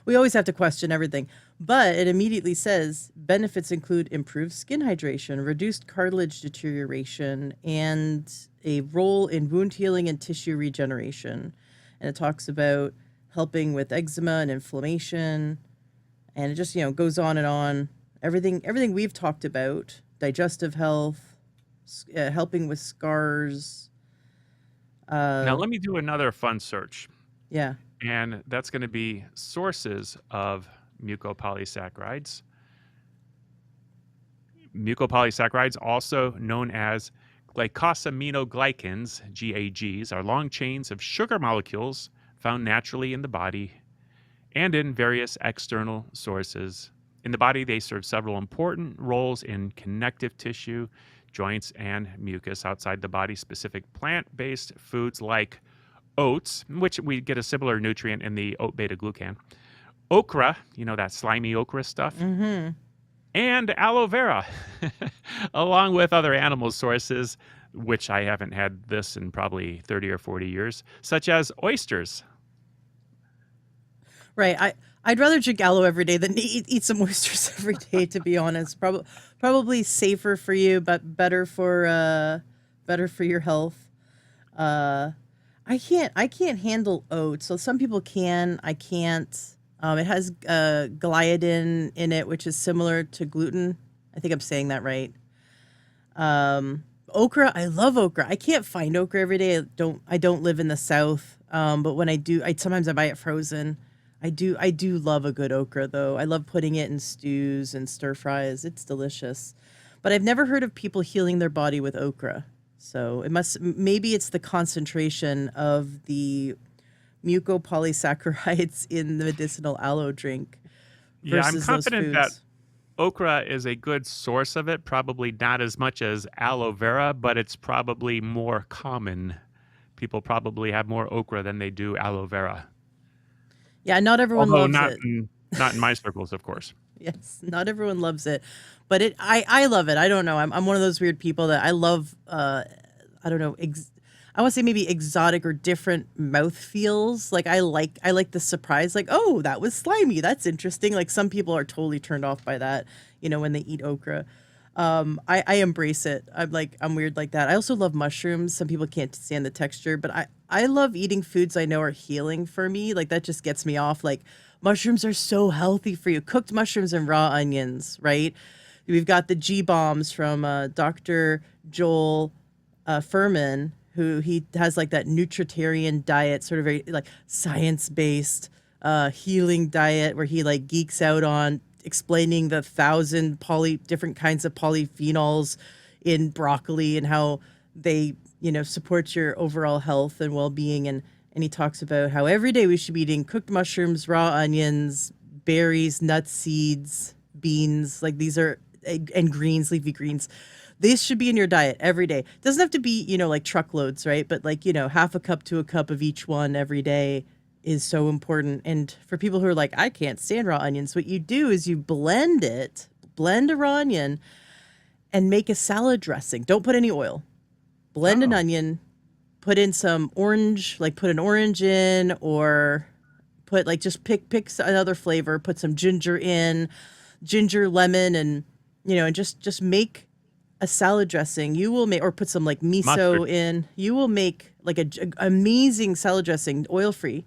A: We always have to question everything, but it immediately says benefits include improved skin hydration, reduced cartilage deterioration, and a role in wound healing and tissue regeneration. And it talks about helping with eczema and inflammation, and it just goes on and on. Everything we've talked about: digestive health, helping with scars.
B: Now, let me do another fun search.
A: Yeah.
B: And that's going to be sources of mucopolysaccharides. Mucopolysaccharides, also known as glycosaminoglycans, GAGs, are long chains of sugar molecules found naturally in the body and in various external sources. In the body, they serve several important roles in connective tissue, joints, and mucus. Outside the body, specific plant-based foods like oats, which we get a similar nutrient in the oat beta glucan, okra, that slimy okra stuff,
A: Mm-hmm.
B: and aloe vera, along with other animal sources, which I haven't had this in probably 30 or 40 years, such as oysters.
A: Right. I'd rather drink aloe every day than eat some oysters every day, to be honest. Probably safer for you, but better for your health. Uh, I can't handle oats. So some people can. I can't. It has gliadin in it, which is similar to gluten. I think I'm saying that right. Okra, I love okra. I can't find okra every day. I don't live in the south. But when I do, I sometimes I buy it frozen. I do love a good okra though. I love putting it in stews and stir fries. It's delicious. But I've never heard of people healing their body with okra. So maybe it's the concentration of the mucopolysaccharides in the medicinal aloe drink
B: Yeah, I'm
A: versus those
B: confident that
A: foods.
B: okra is a good source of it, probably not as much as aloe vera, but it's probably more common. People probably have more okra than they do aloe vera.
A: Yeah, not everyone
B: Although
A: loves
B: not
A: it.
B: in not in my circles, of course.
A: Yes, not everyone loves it, but I love it. I don't know. I'm one of those weird people that I love. I don't know. I want to say maybe exotic or different mouth feels. Like I like the surprise. Like, oh, that was slimy. That's interesting. Like some people are totally turned off by that. When they eat okra. I embrace it. I'm weird like that. I also love mushrooms. Some people can't stand the texture, but I love eating foods I know are healing for me. Like that just gets me off. Like mushrooms are so healthy for you. Cooked mushrooms and raw onions, right? We've got the G bombs from Dr. Joel Furman, who he has like that nutritarian diet, sort of very like science based healing diet where he like geeks out on explaining the thousand different kinds of polyphenols in broccoli and how they support your overall health and well-being, and he talks about how every day we should be eating cooked mushrooms, raw onions, berries, nuts, seeds, beans, like these are and greens, leafy greens. This should be in your diet every day. Doesn't have to be, like truckloads, right? But like, half a cup to a cup of each one every day is so important. And for people who are like, I can't stand raw onions, what you do is you blend a raw onion and make a salad dressing. Don't put any oil. Blend an
B: Oh,
A: onion, put in some orange, like put an orange in, or put like just pick another flavor, put some ginger in, ginger, lemon, and just make a salad dressing. You will make, or put some like
B: mustard.
A: miso in. You will make like a amazing salad dressing, oil free.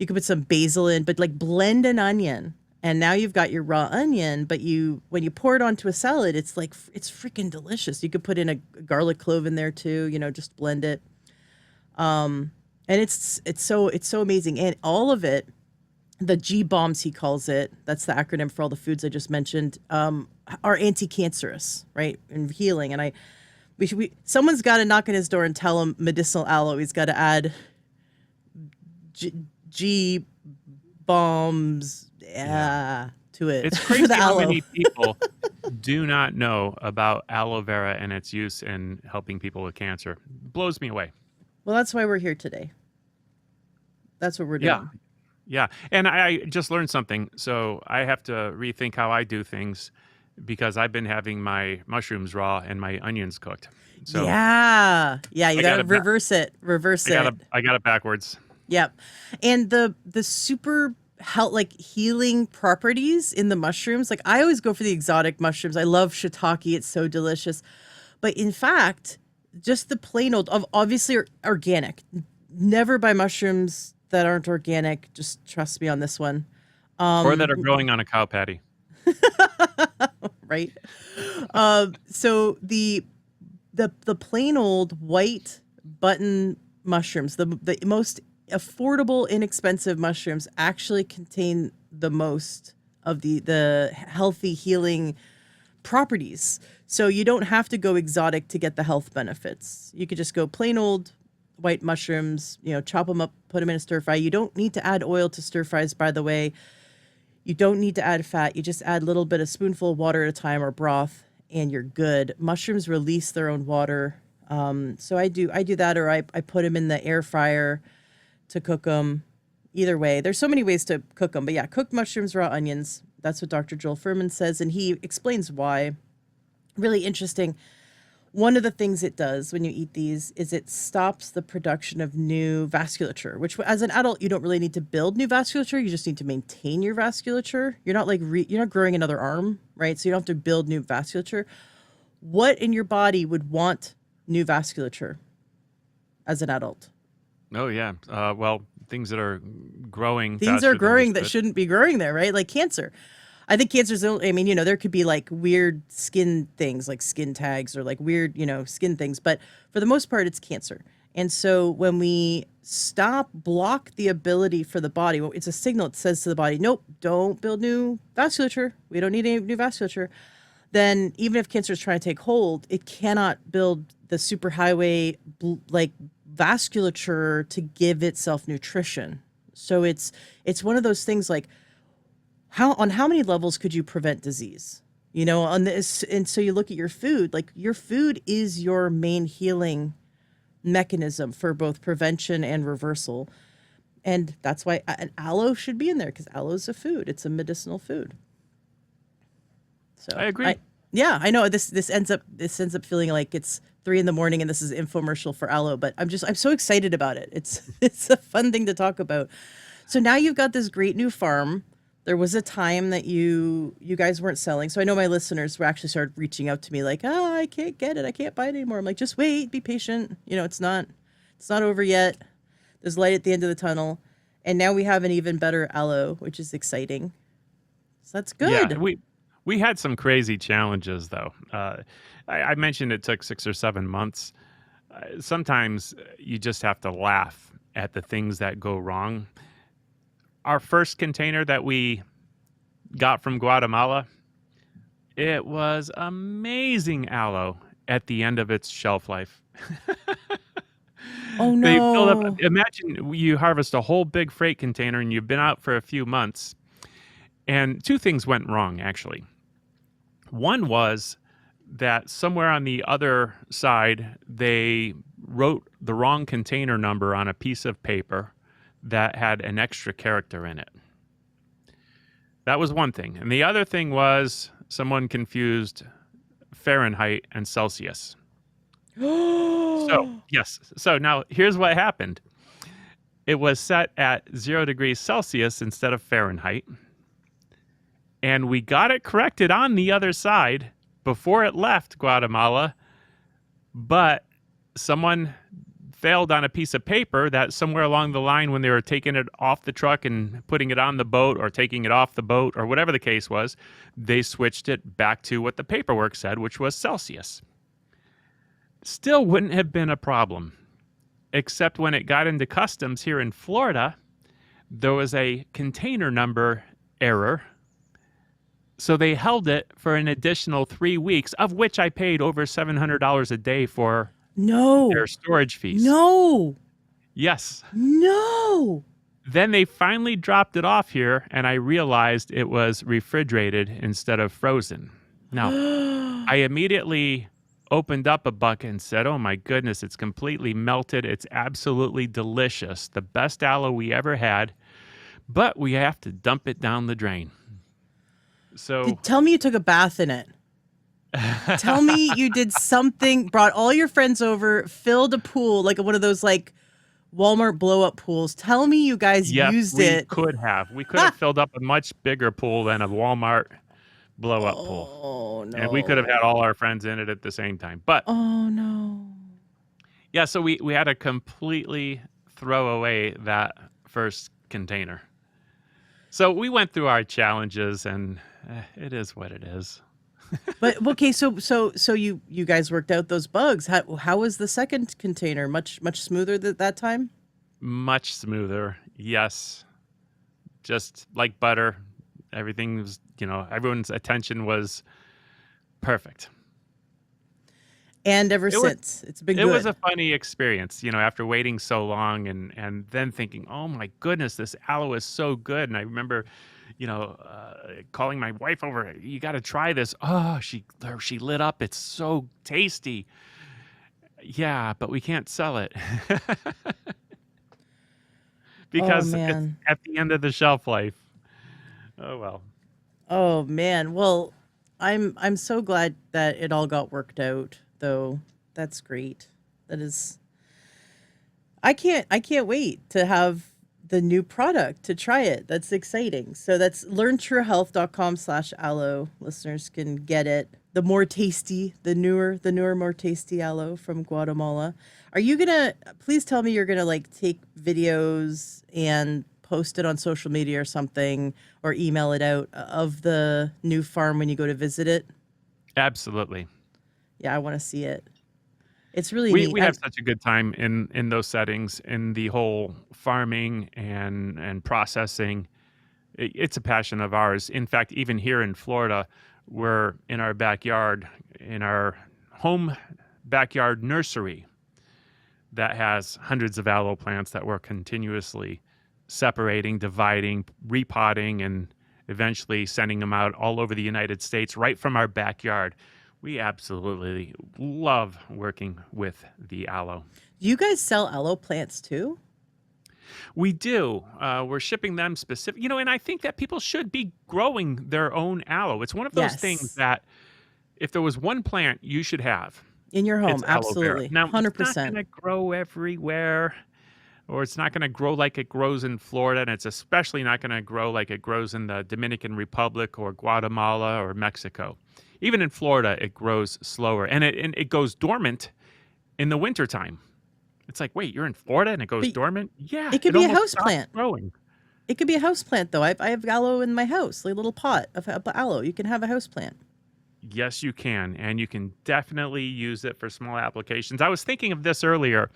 A: You could put some basil in, but like blend an onion. And now you've got your raw onion, but when you pour it onto a salad, it's like it's freaking delicious. You could put in a garlic clove in there too, just blend it. And it's so amazing. And all of it, the G bombs he calls it, that's the acronym for all the foods I just mentioned, are anti-cancerous, right? And healing. And someone's got to knock on his door and tell him medicinal aloe. He's got to add G, G bombs,
B: Yeah.
A: yeah, to it
B: It's
A: for the
B: crazy how
A: aloe.
B: many people do not know about aloe vera and its use in helping people with cancer. Blows me away.
A: Well, that's why we're here today. That's what we're
B: Yeah.
A: doing.
B: Yeah. And I just learned something. So I have to rethink how I do things because I've been having my mushrooms raw and my onions cooked. So
A: Yeah. Yeah, you
B: I
A: got
B: got
A: to
B: it. Ba-
A: reverse it. Reverse
B: I got
A: it.
B: it. I got it backwards.
A: Yep. And the super health, like healing properties in the mushrooms. Like I always go for the exotic mushrooms. I love shiitake. It's so delicious. But in fact, just the plain old of obviously organic. Never buy mushrooms that aren't organic. Just trust me on this one.
B: Or that are growing on a cow patty.
A: Right? So the plain old white button mushrooms, the most affordable, inexpensive mushrooms actually contain the most of the healthy healing properties. So you don't have to go exotic to get the health benefits. You could just go plain old white mushrooms, chop them up, put them in a stir fry. You don't need to add oil to stir fries, by the way. You don't need to add fat. You just add a little bit, a spoonful of water at a time or broth, and you're good. Mushrooms release their own water. So I do that, or I put them in the air fryer to cook them. Either way, there's so many ways to cook them. But yeah, cooked mushrooms, raw onions. That's what Dr. Joel Fuhrman says, and he explains why. Really interesting. One of the things it does when you eat these is it stops the production of new vasculature, which as an adult, you don't really need to build new vasculature. You just need to maintain your vasculature. You're not you're not growing another arm, right? So you don't have to build new vasculature. What in your body would want new vasculature as an adult?
B: Oh, yeah. Well, things that are growing
A: Things
B: faster
A: are
B: than they
A: growing that
B: should.
A: shouldn't be growing there, right? Like cancer. I think cancer's there could be like weird skin things, like skin tags or like weird, skin things. But for the most part, it's cancer. And so when we block the ability for the body, it's a signal that says to the body, nope, don't build new vasculature. We don't need any new vasculature. Then even if cancer is trying to take hold, it cannot build the superhighway like vasculature to give itself nutrition. So it's one of those things like, on how many levels could you prevent disease? On this, and so you look at your food, like your food is your main healing mechanism for both prevention and reversal. And that's why an aloe should be in there, because aloe is a food. It's a medicinal food. So
B: I agree.
A: I know this ends up feeling like it's 3 a.m. and this is an infomercial for aloe, but I'm so excited about it. It's a fun thing to talk about. So now you've got this great new farm. There was a time that you guys weren't selling. So I know my listeners were actually started reaching out to me like, I can't get it. I can't buy it anymore. I'm like, just wait, be patient. It's not over yet. There's light at the end of the tunnel. And now we have an even better aloe, which is exciting. So that's good.
B: Yeah, we had some crazy challenges though. I mentioned it took 6 or 7 months. Sometimes you just have to laugh at the things that go wrong. Our first container that we got from Guatemala, it was amazing aloe at the end of its shelf life.
A: Oh
B: They filled up.
A: no.
B: Imagine you harvest a whole big freight container and you've been out for a few months, and 2 things went wrong actually. One was that somewhere on the other side, they wrote the wrong container number on a piece of paper that had an extra character in it. That was one thing. And the other thing was someone confused Fahrenheit and Celsius. So, yes. So now here's what happened. It was set at 0 degrees Celsius instead of Fahrenheit. And we got it corrected on the other side before it left Guatemala, but someone failed on a piece of paper that somewhere along the line when they were taking it off the truck and putting it on the boat or taking it off the boat or whatever the case was, they switched it back to what the paperwork said, which was Celsius. Still wouldn't have been a problem, except when it got into customs here in Florida, there was a container number error. So they held it for an additional 3 weeks, of which I paid over $700 a day for their storage fees.
A: No.
B: Yes.
A: No.
B: Then they finally dropped it off here, and I realized it was refrigerated instead of frozen. Now, I immediately opened up a bucket and said, oh my goodness, it's completely melted. It's absolutely delicious. The best aloe we ever had, but we have to dump it down the drain. So
A: Tell me you took a bath in it. Tell me you did something, brought all your friends over, filled a pool, like one of those like Walmart blow up pools. Tell me you guys
B: yes,
A: used
B: we
A: it.
B: could have. We could have filled up a much bigger pool than a Walmart blow up pool.
A: Oh no.
B: And we could have had all our friends in it at the same time. But
A: oh no.
B: yeah, so we had to completely throw away that first container. So we went through our challenges, and it is what it is.
A: But okay, so you guys worked out those bugs. How was the second container? Much smoother that time?
B: Much smoother. Yes. Just like butter. Everything was, everyone's attention was perfect.
A: And ever
B: It was
A: since, it's been
B: it was
A: good.
B: a funny experience, after waiting so long and then thinking, "Oh my goodness, this aloe is so good." And I remember, calling my wife over, "You gotta try this." Oh, she lit up. It's so tasty. Yeah, but we can't sell it
A: Oh
B: because it's
A: man.
B: at the end of the shelf life. Oh, well.
A: Oh man. Well, I'm so glad that it all got worked out though. That's great. That is I can't wait to have the new product to try it. That's exciting. So that's learntruehealth.com/aloe. Listeners can get it. The more tasty, the newer, more tasty aloe from Guatemala. Are you gonna please tell me you're gonna like take videos and post it on social media or something or email it out of the new farm when you go to visit it?
B: Absolutely.
A: Yeah, I want to see it. It's really
B: We
A: neat.
B: we have such a good time in those settings, in the whole farming and processing. It's a passion of ours. In fact, even here in Florida, we're in our backyard, in our home backyard nursery that has hundreds of aloe plants that we're continuously separating, dividing, repotting, and eventually sending them out all over the United States right from our backyard. We absolutely love working with the aloe.
A: Do you guys sell aloe plants too?
B: We do. We're shipping them specific, and I think that people should be growing their own aloe. It's one of those things
A: Yes.
B: that if there was one plant you should have,
A: In your
B: it's
A: home,
B: aloe vera.
A: absolutely.
B: Now, it's not
A: 100%.
B: going to grow everywhere, or it's not going to grow like it grows in Florida, and it's especially not going to grow like it grows in the Dominican Republic or Guatemala or Mexico. Even in Florida, it grows slower, and it goes dormant in the wintertime. It's like, wait, you're in Florida and it goes
A: But
B: dormant? Yeah,
A: it could
B: it
A: be a
B: almost
A: house
B: stops
A: plant.
B: growing.
A: It could be a house plant though. I have aloe in my house, like a little pot of aloe. You can have a house plant.
B: Yes, you can, and you can definitely use it for small applications. I was thinking of this earlier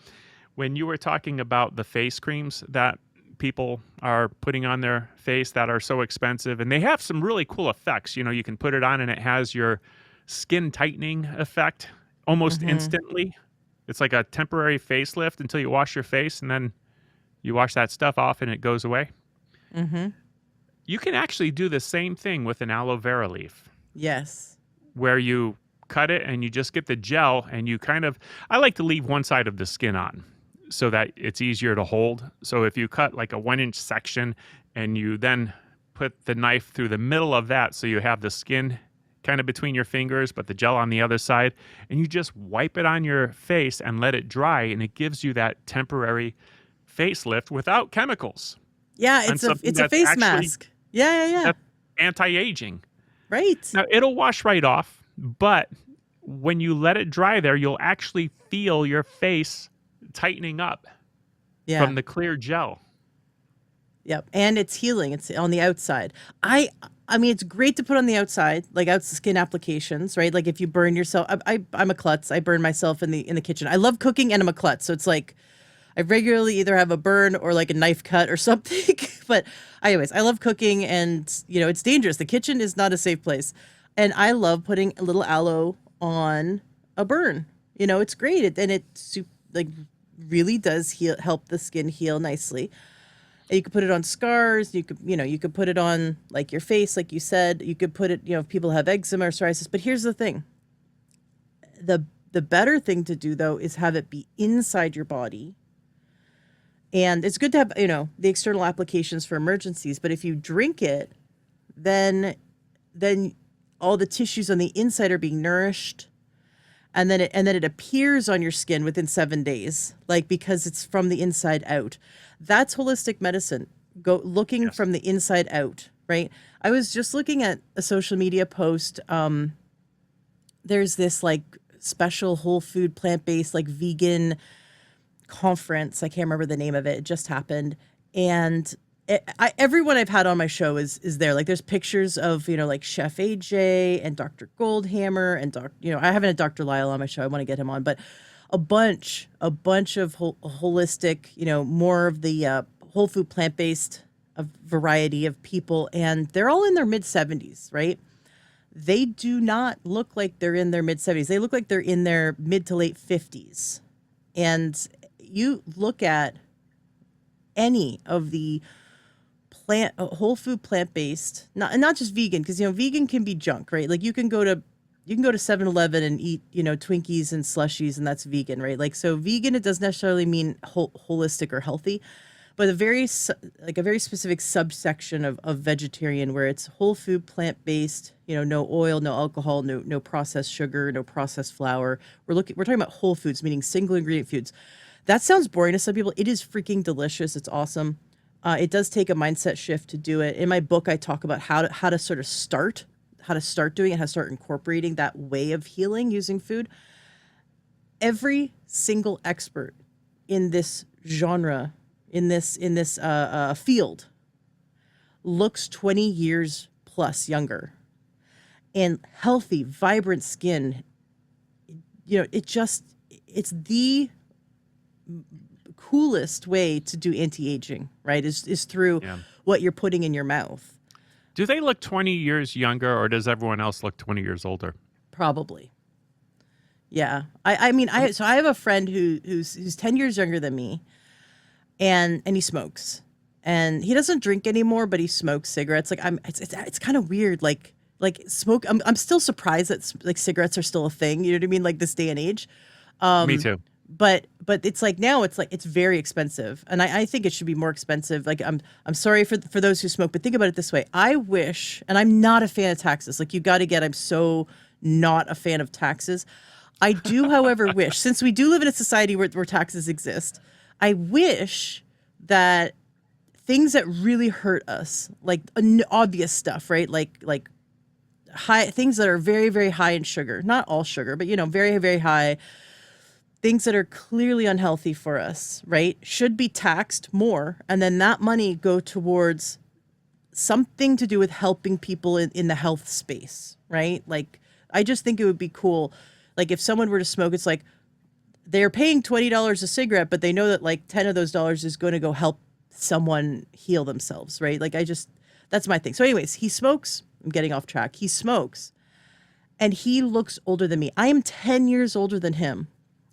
B: when you were talking about the face creams that people are putting on their face that are so expensive, and they have some really cool effects. You can put it on and it has your skin tightening effect almost
A: Mm-hmm.
B: instantly. It's like a temporary facelift until you wash your face, and then you wash that stuff off and it goes away.
A: Mm-hmm.
B: You can actually do the same thing with an aloe vera leaf,
A: Yes.
B: where you cut it and you just get the gel and you I like to leave one side of the skin on so that it's easier to hold. So if you cut like a 1 inch section and you then put the knife through the middle of that, so you have the skin kind of between your fingers, but the gel on the other side, and you just wipe it on your face and let it dry, and it gives you that temporary facelift without chemicals
A: Yeah,
B: on something
A: it's a
B: that's
A: face
B: actually
A: mask. Yeah, yeah, yeah.
B: that's anti-aging.
A: Right.
B: Now, it'll wash right off, but when you let it dry there, you'll actually feel your face tightening up
A: Yeah.
B: from the clear gel.
A: Yep. And it's healing. It's on the outside. I mean, it's great to put on the outside, like out skin applications, right? Like if you burn yourself, I'm a klutz. I burn myself in the kitchen. I love cooking and I'm a klutz, so it's like I regularly either have a burn or like a knife cut or something. But anyways, I love cooking and it's dangerous. The kitchen is not a safe place. And I love putting a little aloe on a burn. It's great. Like really does help the skin heal nicely. And you could put it on scars. You could put it on like your face, like you said. You could put it, if people have eczema or psoriasis. But here's the thing. The better thing to do though is have it be inside your body. And it's good to have, the external applications for emergencies, but if you drink it, then all the tissues on the inside are being nourished, and then it appears on your skin within 7 days, like because it's from the inside out. That's holistic medicine. Go looking
B: Yes.
A: from the inside out, right? I was just looking at a social media post. There's this like special whole food plant-based like vegan conference. I can't remember the name of it. It just happened. And everyone I've had on my show is there. Like there's pictures of, like Chef AJ and Dr. Goldhammer and I haven't had Dr. Lyle on my show. I want to get him on, but a bunch of holistic, more of the whole food plant-based variety of people. And they're all in their mid 70s, right? they do not look like they're in their mid 70s. They look like they're in their mid to late 50s. And you look at any of the whole food plant-based, not just vegan, because vegan can be junk, right? Like you can go to 7-Eleven and eat Twinkies and slushies, and that's vegan, right? Like, so vegan, it doesn't necessarily mean holistic or healthy, but a very specific subsection of vegetarian, where it's whole food, plant-based, no oil, no alcohol, no processed sugar, no processed flour. We're talking about whole foods, meaning single ingredient foods. That sounds boring to some people. It is freaking delicious. It's awesome. It does take a mindset shift to do it. In my book, I talk about how to sort of start doing it, how to start incorporating that way of healing using food. Every single expert in this genre, in this field, looks 20 years plus younger, and healthy, vibrant skin. It's the coolest way to do anti-aging, right? Is through what you're putting in your mouth.
B: Do they look 20 years younger, or does everyone else look 20 years older?
A: Probably. Yeah. I mean, I have a friend who's 10 years younger than me, and he smokes. And he doesn't drink anymore, but he smokes cigarettes. Like it's kind of weird. Like smoke. I'm still surprised that like cigarettes are still a thing. You know what I mean? Like this day and age.
B: Me too.
A: But it's like now it's very expensive, and I think it should be more expensive. Like I'm sorry for those who smoke, but think about it this way. I wish, and I'm not a fan of taxes. Like I'm so not a fan of taxes. I do, however, wish, since we do live in a society where taxes exist, I wish that things that really hurt us, like obvious stuff, right? Like high things that are very, very high in sugar, not all sugar, but very, very high. Things that are clearly unhealthy for us, right, should be taxed more, and then that money go towards something to do with helping people in the health space, right? Like, I just think it would be cool. Like, if someone were to smoke, it's like they're paying $20 a cigarette, but they know that like 10 of those dollars is going to go help someone heal themselves, right? Like, that's my thing. So anyways, he smokes. I'm getting off track. He smokes, and he looks older than me. I am 10 years older than him.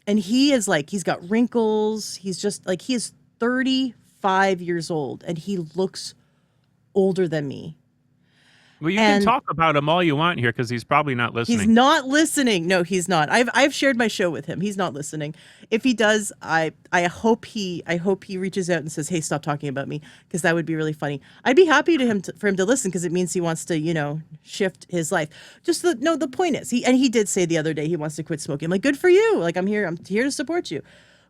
A: And he's got wrinkles. He's just like, he is 35 years old, and he looks older than me.
B: Well, you can talk about him all you want here, because he's probably not listening.
A: He's not listening. No, he's not. I've shared my show with him. He's not listening. If he does, I hope he reaches out and says, "Hey, stop talking about me," because that would be really funny. I'd be happy for him to listen, because it means he wants to shift his life. The point is, he did say the other day he wants to quit smoking. I'm like, good for you. Like, I'm here to support you.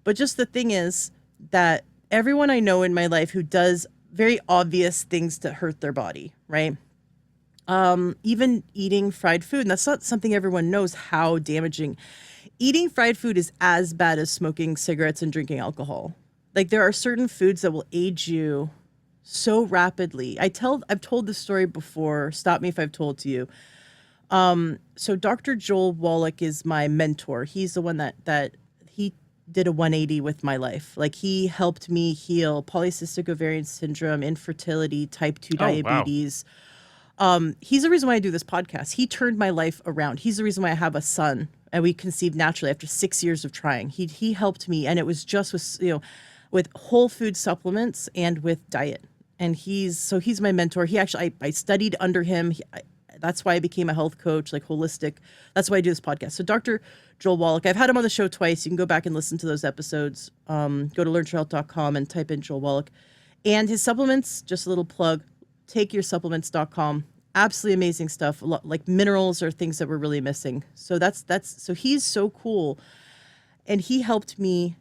A: But just the thing is that everyone I know in my life who does very obvious things to hurt their body, right? Even eating fried food, and that's not something everyone knows how damaging. Eating fried food is as bad as smoking cigarettes and drinking alcohol. Like, there are certain foods that will age you so rapidly. I've told this story before. Stop me if I've told to you. So Dr. Joel Wallach is my mentor. He's the one that he did a 180 with my life. Like, he helped me heal polycystic ovarian syndrome, infertility, type 2 diabetes.
B: Wow.
A: He's the reason why I do this podcast. He turned my life around. He's the reason why I have a son, and we conceived naturally after 6 years of trying. He helped me, and it was just with whole food supplements and with diet. And he's my mentor. He actually, I studied under him. That's why I became a health coach, like holistic. That's why I do this podcast. So Dr. Joel Wallach, I've had him on the show twice. You can go back and listen to those episodes. Go to learntruehealth.com and type in Joel Wallach. And his supplements, just a little plug, takeyoursupplements.com. Absolutely amazing stuff. A lot, like minerals are things that we're really missing. So so he's so cool. And he helped me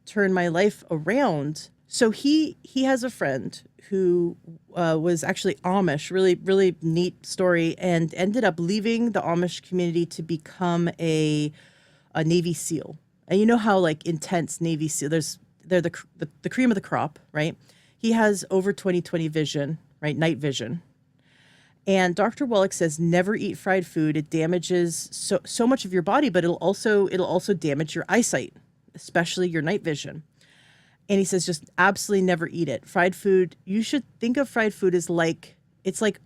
A: turn my life around. So he has a friend who was actually Amish, really, really neat story, and ended up leaving the Amish community to become a Navy SEAL. And you know how like intense Navy SEAL, they're the cream of the crop, right? He has over 20/20 vision, right? Night vision. And Dr. Wallach says never eat fried food. It damages so much of your body, but it'll also damage your eyesight, especially your night vision. And he says just absolutely never eat it. Fried food, you should think of fried food as like, it's like,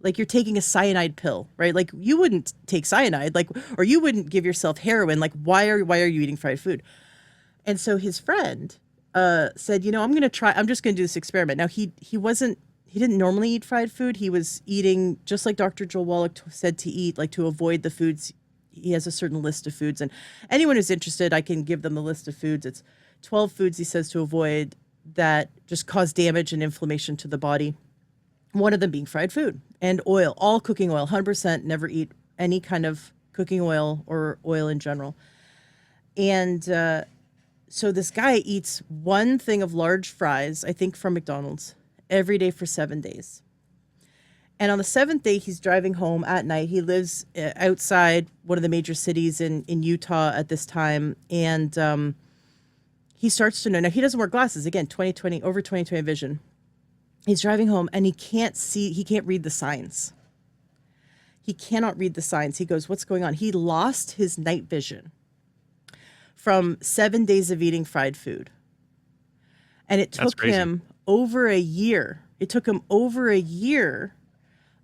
A: Like you're taking a cyanide pill, right? Like you wouldn't take cyanide, like, or you wouldn't give yourself heroin. Like why are you eating fried food? And so his friend said, I'm just going to do this experiment. Now he didn't normally eat fried food. He was eating just like Dr. Joel Wallach said to eat, like to avoid the foods. He has a certain list of foods, and anyone who's interested, I can give them the list of foods. It's 12 foods he says to avoid that just cause damage and inflammation to the body. One of them being fried food and oil, all cooking oil, 100%, never eat any kind of cooking oil or oil in general. And so this guy eats one thing of large fries, I think from McDonald's, every day for 7 days. And on the seventh day, he's driving home at night. He lives outside one of the major cities in Utah at this time. And he starts to know. Now, he doesn't wear glasses. Again, 20/20, over 20/20 vision. He's driving home and he can't read the signs. He cannot read the signs. He goes, what's going on? He lost his night vision from 7 days of eating fried food. And it took him over a year. It took him over a year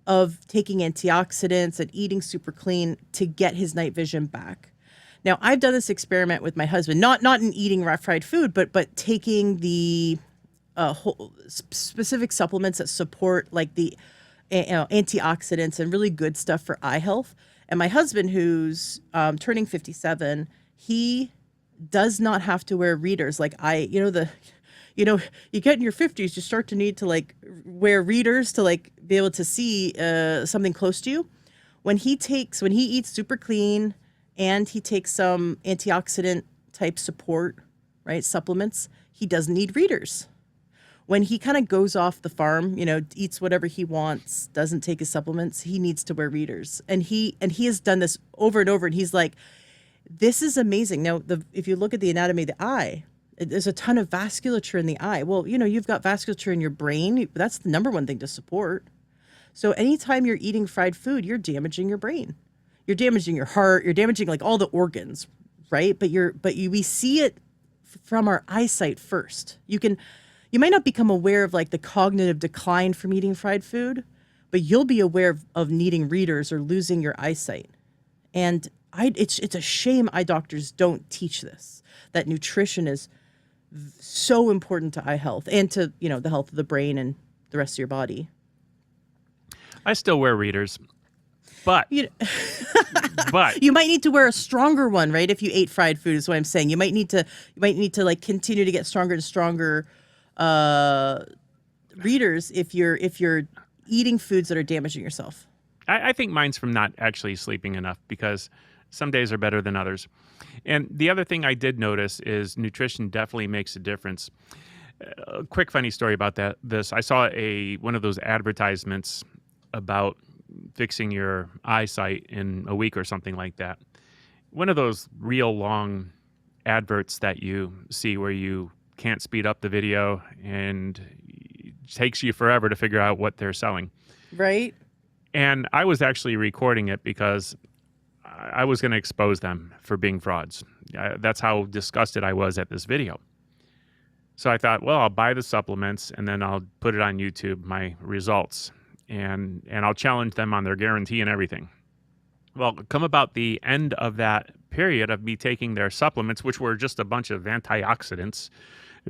A: of taking antioxidants and eating super clean to get his night vision back. Now, I've done this experiment with my husband, not in eating fried food, but taking the specific supplements that support like the antioxidants and really good stuff for eye health. And my husband, who's turning 57, he does not have to wear readers. Like you get in your 50s, you start to need to like wear readers to like be able to see something close to you. When he eats super clean and he takes some antioxidant type support, right, supplements, he doesn't need readers. When he kind of goes off the farm, eats whatever he wants, doesn't take his supplements, he needs to wear readers. And he has done this over and over. And he's like, this is amazing. Now, if you look at the anatomy of the eye, there's a ton of vasculature in the eye. Well, you've got vasculature in your brain. That's the number one thing to support. So anytime you're eating fried food, you're damaging your brain. You're damaging your heart. You're damaging like all the organs, right? We see it from our eyesight first. You might not become aware of like the cognitive decline from eating fried food, but you'll be aware of needing readers or losing your eyesight. And it's a shame eye doctors don't teach this, that nutrition is so important to eye health and to, the health of the brain and the rest of your body.
B: I still wear readers, but but
A: you might need to wear a stronger one, right? If you ate fried food is what I'm saying. You might need to like continue to get stronger and stronger readers if you're eating foods that are damaging yourself.
B: I think mine's from not actually sleeping enough, because some days are better than others. And the other thing I did notice is nutrition definitely makes a difference. A quick funny story about this. I saw one of those advertisements about fixing your eyesight in a week or something like that. One of those real long adverts that you see where you can't speed up the video and it takes you forever to figure out what they're selling.
A: Right.
B: And I was actually recording it because I was going to expose them for being frauds. That's how disgusted I was at this video. So I thought, well, I'll buy the supplements and then I'll put it on YouTube, my results, and I'll challenge them on their guarantee and everything. Well, come about the end of that period of me taking their supplements, which were just a bunch of antioxidants,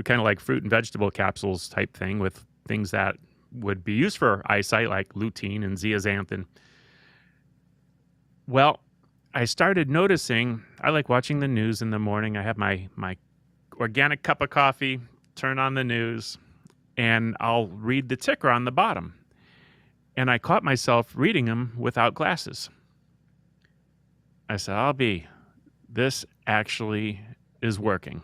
B: kind of like fruit and vegetable capsules type thing with things that would be used for eyesight, like lutein and zeaxanthin. Well, I started noticing, I like watching the news in the morning. I have my organic cup of coffee, turn on the news, and I'll read the ticker on the bottom. And I caught myself reading them without glasses. I said, this actually is working.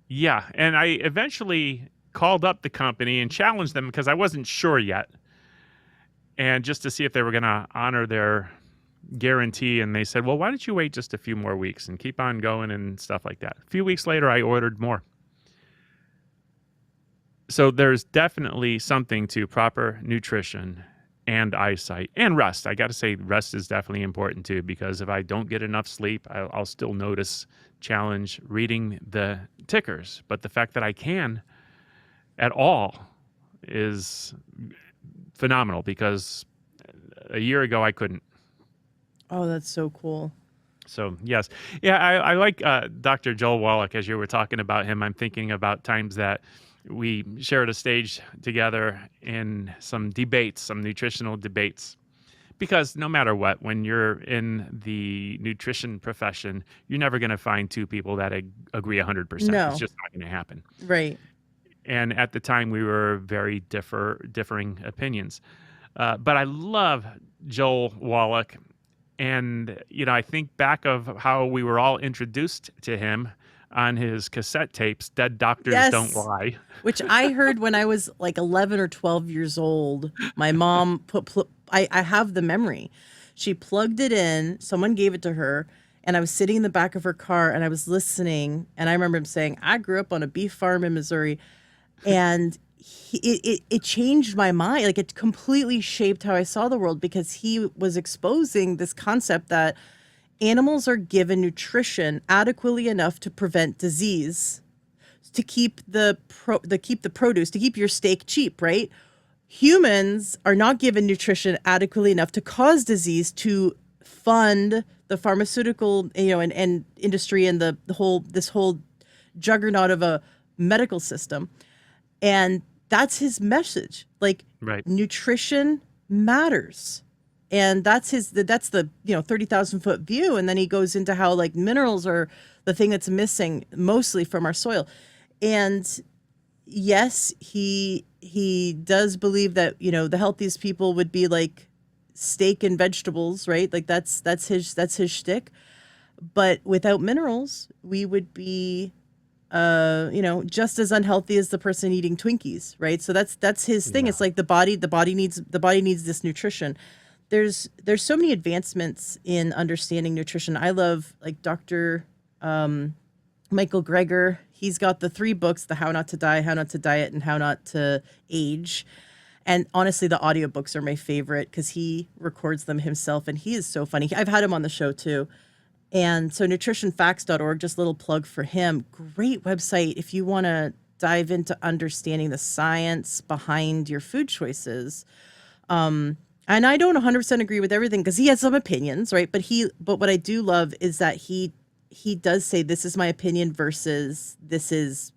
B: Yeah, and I eventually called up the company and challenged them because I wasn't sure yet. And just to see if they were going to honor their guarantee. And they said, well, why don't you wait just a few more weeks and keep on going and stuff like that. A few weeks later, I ordered more. So there's definitely something to proper nutrition and eyesight and rest. I got to say, rest is definitely important too, because if I don't get enough sleep, I'll still challenge reading the tickers. But the fact that I can at all is phenomenal because a year ago I couldn't.
A: Oh, that's so cool.
B: So yes, yeah, I like Dr. Joel Wallach. As you were talking about him, I'm thinking about times that we shared a stage together in some debates, some nutritional debates. Because no matter what, when you're in the nutrition profession, you're never going to find two people that agree 100%. It's
A: No,
B: just not going to happen.
A: right.
B: And at the time, we were very differing opinions. But I love Joel Wallach. And, I think back of how we were all introduced to him on his cassette tapes, Dead Doctors Don't
A: Yes.
B: Lie.
A: Which I heard when I was like 11 or 12 years old. My mom I have the memory. She plugged it in, someone gave it to her, and I was sitting in the back of her car and I was listening. And I remember him saying, I grew up on a beef farm in Missouri. And it changed my mind. Like it completely shaped how I saw the world because he was exposing this concept that animals are given nutrition adequately enough to prevent disease, to keep the produce, to keep your steak cheap, right? Humans are not given nutrition adequately enough to cause disease, to fund the pharmaceutical, and industry and this whole juggernaut of a medical system. And that's his message. Like
B: Right.
A: nutrition matters. And that's the 30,000 foot view. And then he goes into how like minerals are the thing that's missing mostly from our soil. And yes, he does believe that, the healthiest people would be like steak and vegetables, right? Like that's his shtick. But without minerals, we would be just as unhealthy as the person eating Twinkies, right? So that's his thing.
B: Yeah.
A: It's like the body needs this nutrition. There's so many advancements in understanding nutrition. I love like Dr. Michael Greger. He's got the 3 books, the How Not to Die, How Not to Diet, and How Not to Age. And honestly, the audiobooks are my favorite because he records them himself and he is so funny. I've had him on the show too. And so nutritionfacts.org, just a little plug for him. Great website if you want to dive into understanding the science behind your food choices. And I don't 100% agree with everything because he has some opinions, right? But what I do love is that he does say this is my opinion versus this is,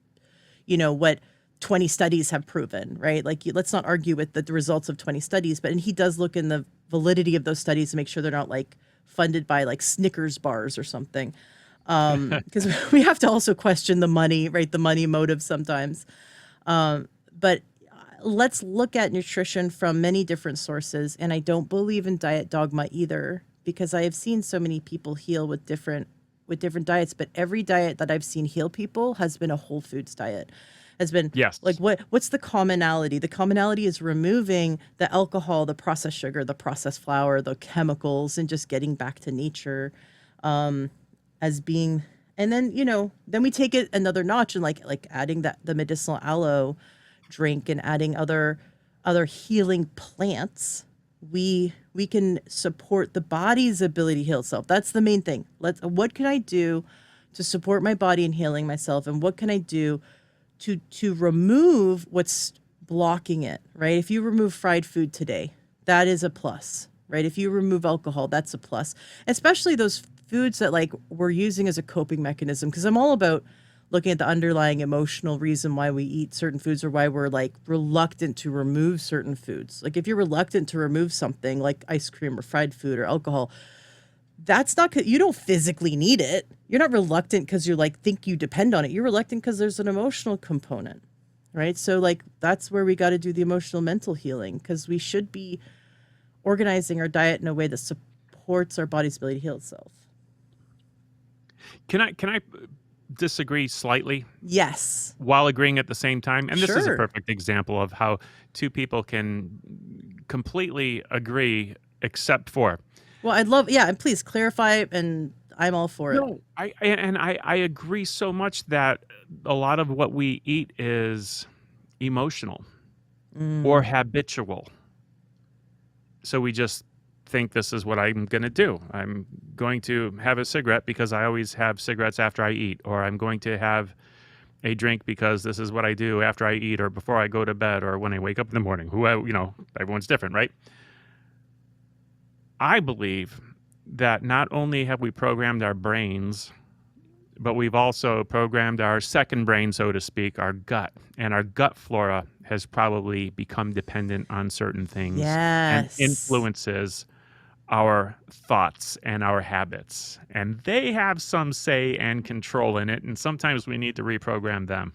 A: what 20 studies have proven, right? Like let's not argue with the results of 20 studies, and he does look in the validity of those studies to make sure they're not like funded by like Snickers bars or something. Because we have to also question the money, right? The money motive sometimes. But let's look at nutrition from many different sources. And I don't believe in diet dogma either, because I have seen so many people heal with different diets. But every diet that I've seen heal people has been a whole foods diet. Has been
B: Yes.
A: like what's the commonality? The commonality is removing the alcohol, the processed sugar, the processed flour, the chemicals, and just getting back to nature, as being. And then then we take it another notch and like adding the medicinal aloe drink and adding other healing plants. We can support the body's ability to heal itself. That's the main thing. What can I do to support my body in healing myself, and what can I do to remove what's blocking it, right? If you remove fried food today, that is a plus, right? If you remove alcohol, that's a plus. Especially those foods that like we're using as a coping mechanism, because I'm all about looking at the underlying emotional reason why we eat certain foods or why we're like reluctant to remove certain foods. Like if you're reluctant to remove something like ice cream or fried food or alcohol, that's not, you don't physically need it. You're not reluctant because you like think you depend on it. You're reluctant because there's an emotional component, right? So like that's where we got to do the emotional mental healing, because we should be organizing our diet in a way that supports our body's ability to heal itself.
B: Can I disagree slightly
A: Yes.
B: while agreeing at the same time? And this is a
A: Sure.
B: perfect example of how two people can completely agree except for.
A: Well, I'd love, yeah, and please clarify, and I'm all for it.
B: No, I agree so much that a lot of what we eat is emotional or habitual. So we just think this is what I'm going to do. I'm going to have a cigarette because I always have cigarettes after I eat, or I'm going to have a drink because this is what I do after I eat or before I go to bed or when I wake up in the morning. Everyone's different, right? I believe that not only have we programmed our brains, but we've also programmed our second brain, so to speak, our gut. And our gut flora has probably become dependent on certain things and
A: Yes.
B: influences our thoughts and our habits. And they have some say and control in it. And sometimes we need to reprogram them.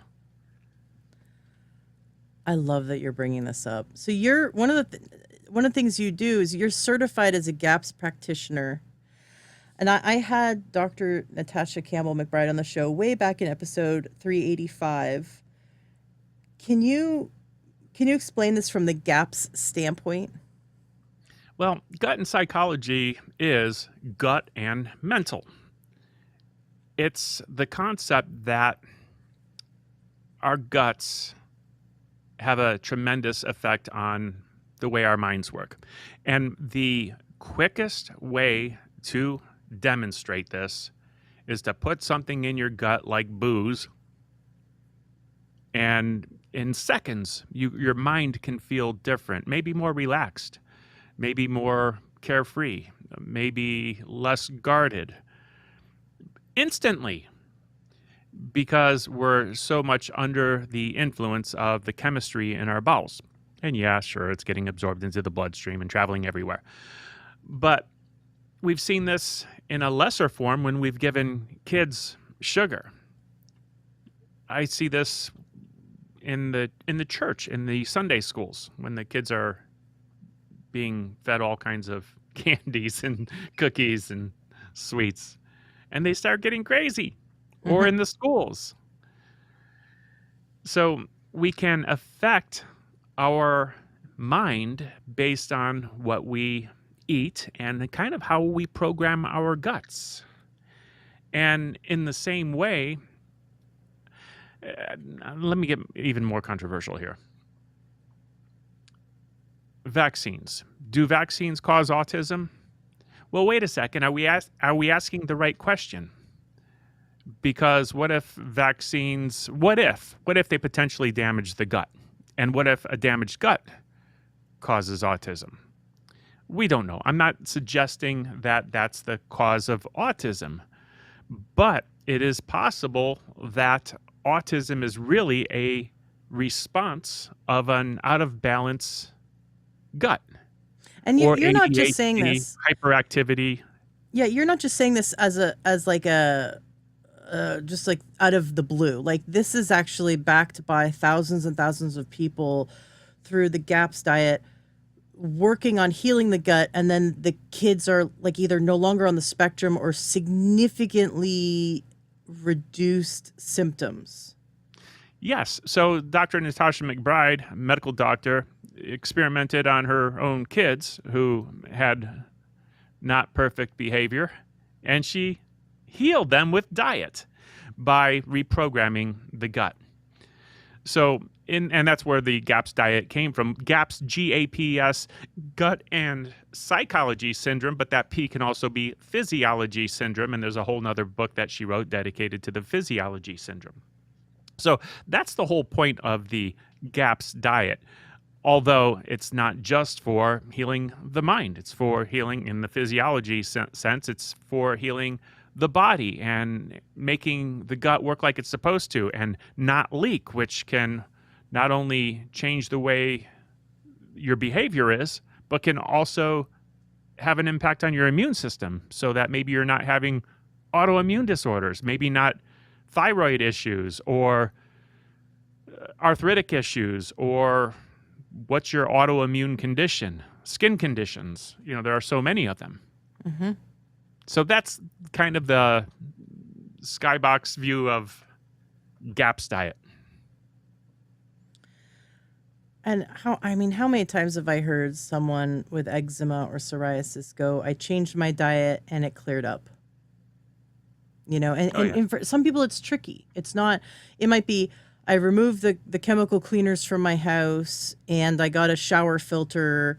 A: I love that you're bringing this up. So you're one of the things you do is you're certified as a GAPS practitioner. And I had Dr. Natasha Campbell McBride on the show way back in episode 385. Can you explain this from the GAPS standpoint?
B: Well, gut and psychology is gut and mental. It's the concept that our guts have a tremendous effect on the way our minds work. And the quickest way to demonstrate this is to put something in your gut like booze, and in seconds your mind can feel different, maybe more relaxed, maybe more carefree, maybe less guarded instantly, because we're so much under the influence of the chemistry in our bowels. And yeah, sure, it's getting absorbed into the bloodstream and traveling everywhere, but we've seen this in a lesser form when we've given kids sugar. I see this in the church, in the Sunday schools, when the kids are being fed all kinds of candies and cookies and sweets, and they start getting crazy, or in the schools. So we can affect our mind based on what we eat and kind of how we program our guts. And in the same way, let me get even more controversial here. Vaccines. Do vaccines cause autism? Well, wait a second. Are we asking the right question? Because what if they potentially damage the gut? And what if a damaged gut causes autism? We don't know. I'm not suggesting that that's the cause of autism, but it is possible that autism is really a response of an out of balance gut,
A: And
B: or
A: you're not just saying
B: ADHD,
A: this.
B: hyperactivity.
A: Yeah, you're not just saying this as just like out of the blue. Like, this is actually backed by thousands and thousands of people through the GAPS diet, working on healing the gut, and then the kids are like either no longer on the spectrum or significantly reduced symptoms.
B: Yes. So Dr. Natasha McBride, medical doctor, experimented on her own kids who had not perfect behavior, and she healed them with diet by reprogramming the gut. So, and that's where the GAPS diet came from. GAPS, GAPS, gut and psychology syndrome, but that P can also be physiology syndrome. And there's a whole nother book that she wrote dedicated to the physiology syndrome. So that's the whole point of the GAPS diet. Although it's not just for healing the mind, it's for healing in the physiology sense. It's for healing the body and making the gut work like it's supposed to and not leak, which can not only change the way your behavior is, but can also have an impact on your immune system, so that maybe you're not having autoimmune disorders, maybe not thyroid issues or arthritic issues, or what's your autoimmune condition, skin conditions. There are so many of them.
A: Mm-hmm.
B: So that's kind of the skybox view of GAPS diet.
A: And how many times have I heard someone with eczema or psoriasis go, I changed my diet and it cleared up? And for some people it's tricky. It's not, it might be, I removed the chemical cleaners from my house and I got a shower filter,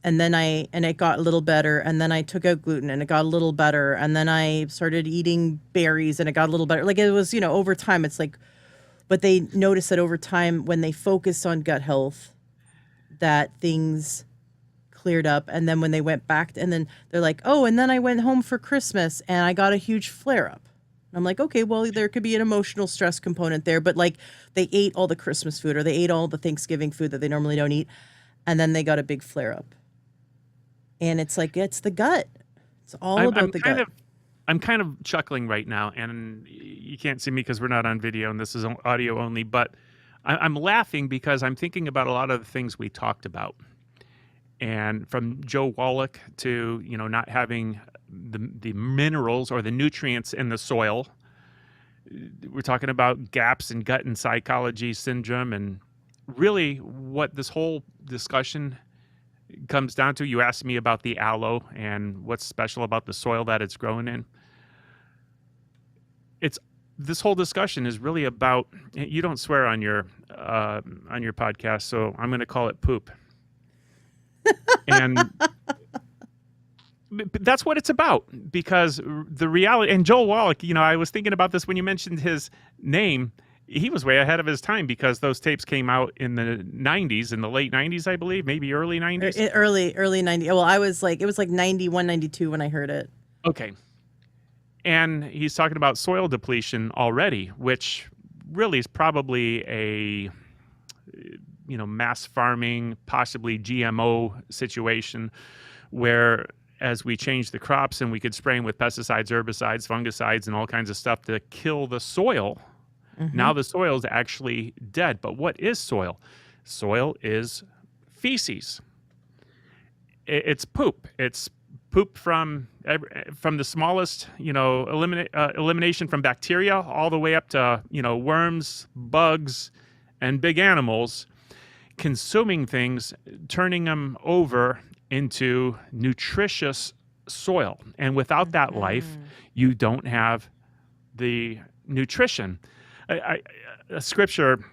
A: and then it got a little better, and then I took out gluten and it got a little better, and then I started eating berries and it got a little better. Like, it was, over time, it's like, But they noticed that over time, when they focused on gut health, that things cleared up. And then when they went back, and then they're like, oh, and then I went home for Christmas and I got a huge flare up. I'm like, okay, well, there could be an emotional stress component there, but like they ate all the Christmas food or they ate all the Thanksgiving food that they normally don't eat, and then they got a big flare up. And it's like, it's the gut. It's all
B: I'm,
A: about
B: I'm
A: the
B: kind
A: gut.
B: of I'm kind of chuckling right now, and you can't see me because we're not on video and this is audio only. But I'm laughing because I'm thinking about a lot of the things we talked about, and from Joe Wallach to not having the minerals or the nutrients in the soil. We're talking about gaps in gut and psychology syndrome, and really what this whole discussion comes down to. You asked me about the aloe and what's special about the soil that it's grown in. It's This whole discussion is really about. You don't swear on your podcast, so I'm going to call it poop. And that's what it's about, because the reality. And Joel Wallach, I was thinking about this when you mentioned his name. He was way ahead of his time because those tapes came out in the 90s, in the late 90s, I believe, maybe early 90s.
A: Early 90. Well, it was like 91, 92 when I heard it.
B: Okay. And he's talking about soil depletion already, which really is probably a mass farming, possibly GMO situation, where as we change the crops and we could spray them with pesticides, herbicides, fungicides, and all kinds of stuff to kill the soil.
A: Mm-hmm.
B: Now the soil is actually dead. But what is soil? Soil is feces. It's poop. It's poop from the smallest, elimination from bacteria all the way up to, worms, bugs, and big animals, consuming things, turning them over into nutritious soil. And without that life, you don't have the nutrition. A scripture,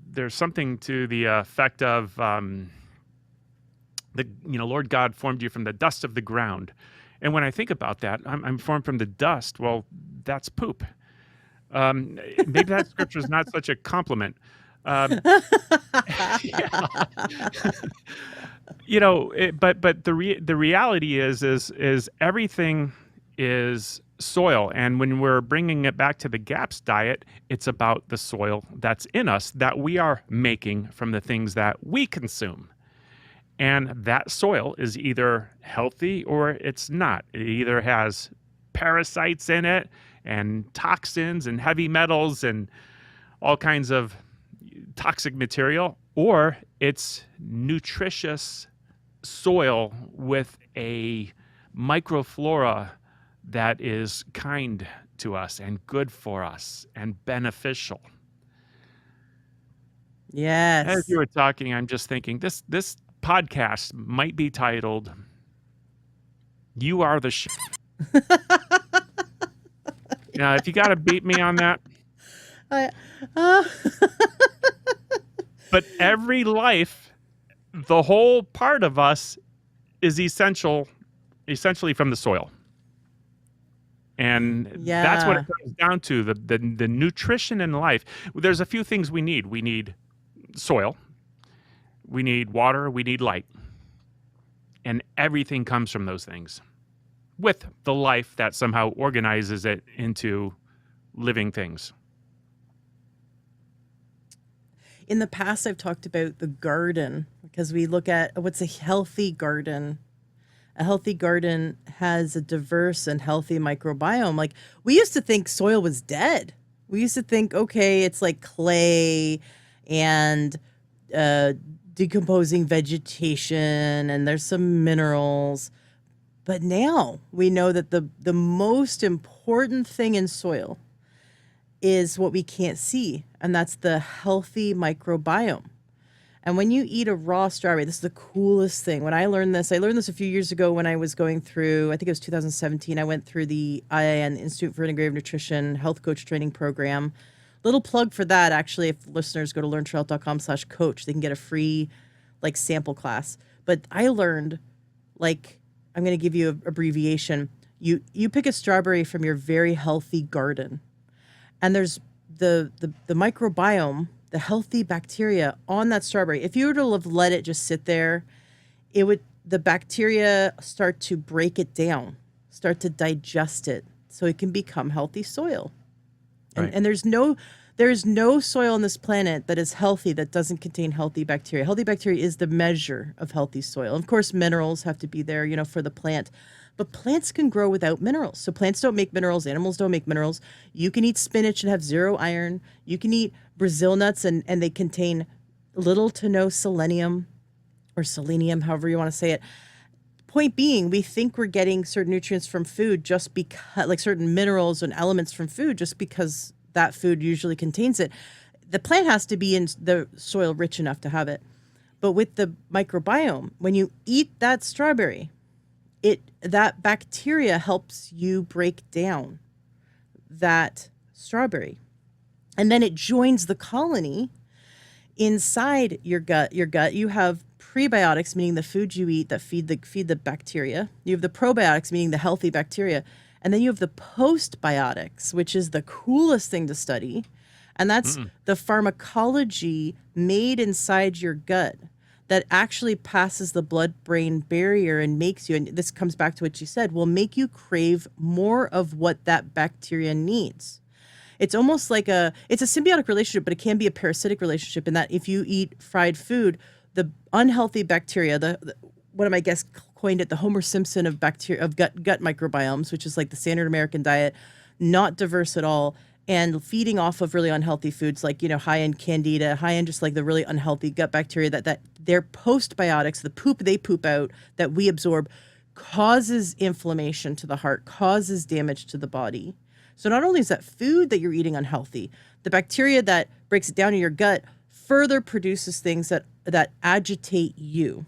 B: there's something to the effect of Lord God formed you from the dust of the ground. And when I think about that, I'm formed from the dust. Well, that's poop. Maybe that scripture is not such a compliment. But the reality is everything is soil. And when we're bringing it back to the GAPS diet, it's about the soil that's in us that we are making from the things that we consume. And that soil is either healthy or it's not. It either has parasites in it and toxins and heavy metals and all kinds of toxic material, or it's nutritious soil with a microflora that is kind to us and good for us and beneficial.
A: Yes.
B: As you were talking, I'm just thinking this podcast might be titled "You Are the Shit." If you got to beat me on that. But every life, the whole part of us is essentially from the soil. And that's what it comes down to, the nutrition in life. There's a few things we need. We need soil. We need water. We need light. And everything comes from those things, with the life that somehow organizes it into living things.
A: In the past, I've talked about the garden, because we look at what's a healthy garden. A healthy garden has a diverse and healthy microbiome. Like, we used to think soil was dead. We used to think, okay, it's like clay and decomposing vegetation, and there's some minerals. But now we know that the most important thing in soil is what we can't see, and that's the healthy microbiome. And when you eat a raw strawberry, this is the coolest thing. When I learned this a few years ago when I was going through, I think it was 2017, I went through the IIN, Institute for Integrative Nutrition Health Coach Training Program. Little plug for that, actually, if listeners go to learntrail.com/coach, they can get a free sample class. But I learned, I'm going to give you an abbreviation. You pick a strawberry from your very healthy garden, and there's the microbiome, the healthy bacteria on that strawberry, if you were to have let it just sit there, the bacteria start to break it down, start to digest it, so it can become healthy soil.
B: Right.
A: And there's no soil on this planet that is healthy that doesn't contain healthy bacteria. Healthy bacteria is the measure of healthy soil. Of course, minerals have to be there, for the plant. But plants can grow without minerals. So plants don't make minerals, animals don't make minerals. You can eat spinach and have zero iron. You can eat Brazil nuts and they contain little to no selenium or selenium, however you want to say it. Point being, we think we're getting certain nutrients from food just because, like certain minerals and elements from food, just because that food usually contains it. The plant has to be in the soil rich enough to have it. But with the microbiome, when you eat that strawberry, that bacteria helps you break down that strawberry. And then it joins the colony inside your gut. You have prebiotics, meaning the food you eat that feed the bacteria. You have the probiotics, meaning the healthy bacteria. And then you have the postbiotics, which is the coolest thing to study. And that's the pharmacology made inside your gut that actually passes the blood-brain barrier and makes you, and this comes back to what you said, will make you crave more of what that bacteria needs. It's almost like it's a symbiotic relationship, but it can be a parasitic relationship in that if you eat fried food, the unhealthy bacteria, one of my guests coined it the Homer Simpson of bacteria, of gut microbiomes, which is like the standard American diet, not diverse at all, and feeding off of really unhealthy foods like, high in candida, high in just like the really unhealthy gut bacteria that their postbiotics, the poop they poop out that we absorb, causes inflammation to the heart, causes damage to the body. So not only is that food that you're eating unhealthy, the bacteria that breaks it down in your gut further produces things that agitate you.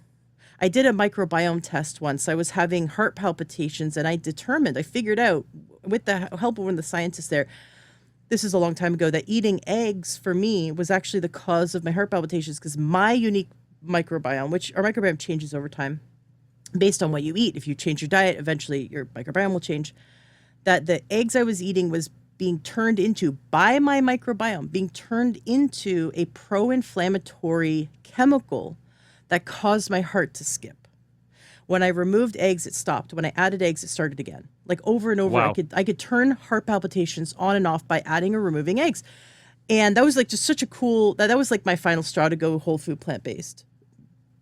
A: I did a microbiome test once. I was having heart palpitations and I figured out with the help of one of the scientists there, this is a long time ago, that eating eggs for me was actually the cause of my heart palpitations because my unique microbiome, which our microbiome changes over time based on what you eat. If you change your diet, eventually your microbiome will change. That the eggs I was eating was being turned into, by my microbiome, being turned into a pro-inflammatory chemical that caused my heart to skip. When I removed eggs, it stopped. When I added eggs, it started again. Like over and over,
B: Wow.
A: I could turn heart palpitations on and off by adding or removing eggs. And that was like just such a cool, that was like my final straw to go whole food plant-based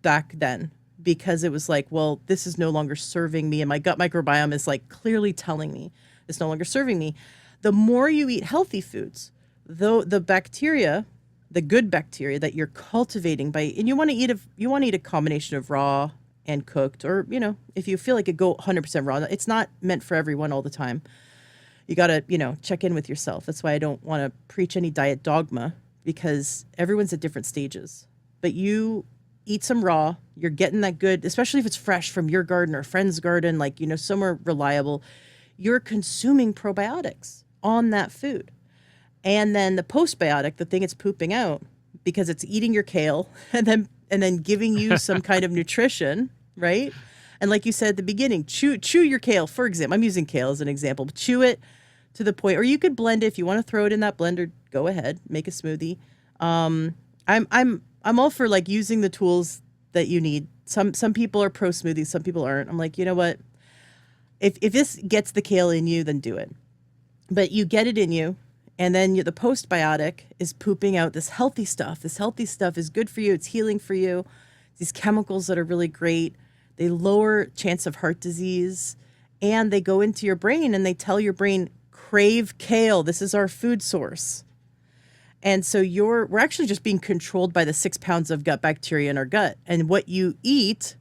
A: back then, because it was like, well, this is no longer serving me. And my gut microbiome is like clearly telling me it's no longer serving me. The more you eat healthy foods, though, the bacteria, the good bacteria that you're cultivating and you want to eat a combination of raw and cooked, or, if you feel like it, go 100% raw. It's not meant for everyone all the time. You got to, check in with yourself. That's why I don't want to preach any diet dogma, because everyone's at different stages. But you eat some raw, you're getting that good, especially if it's fresh from your garden or a friend's garden, like, somewhere reliable. You're consuming probiotics on that food. And then the postbiotic, the thing it's pooping out, because it's eating your kale and then giving you some kind of nutrition, right? And like you said at the beginning, chew your kale, for example. I'm using kale as an example. But chew it to the point, or you could blend it if you want to throw it in that blender. Go ahead, make a smoothie. I'm all for like using the tools that you need. Some people are pro smoothies, some people aren't. I'm like, you know what? If this gets the kale in you, then do it. But you get it in you, and then the postbiotic is pooping out this healthy stuff. This healthy stuff is good for you. It's healing for you. These chemicals that are really great. They lower chance of heart disease, and they go into your brain and they tell your brain, crave kale. This is our food source. And so we're actually just being controlled by the 6 pounds of gut bacteria in our gut. And what you eat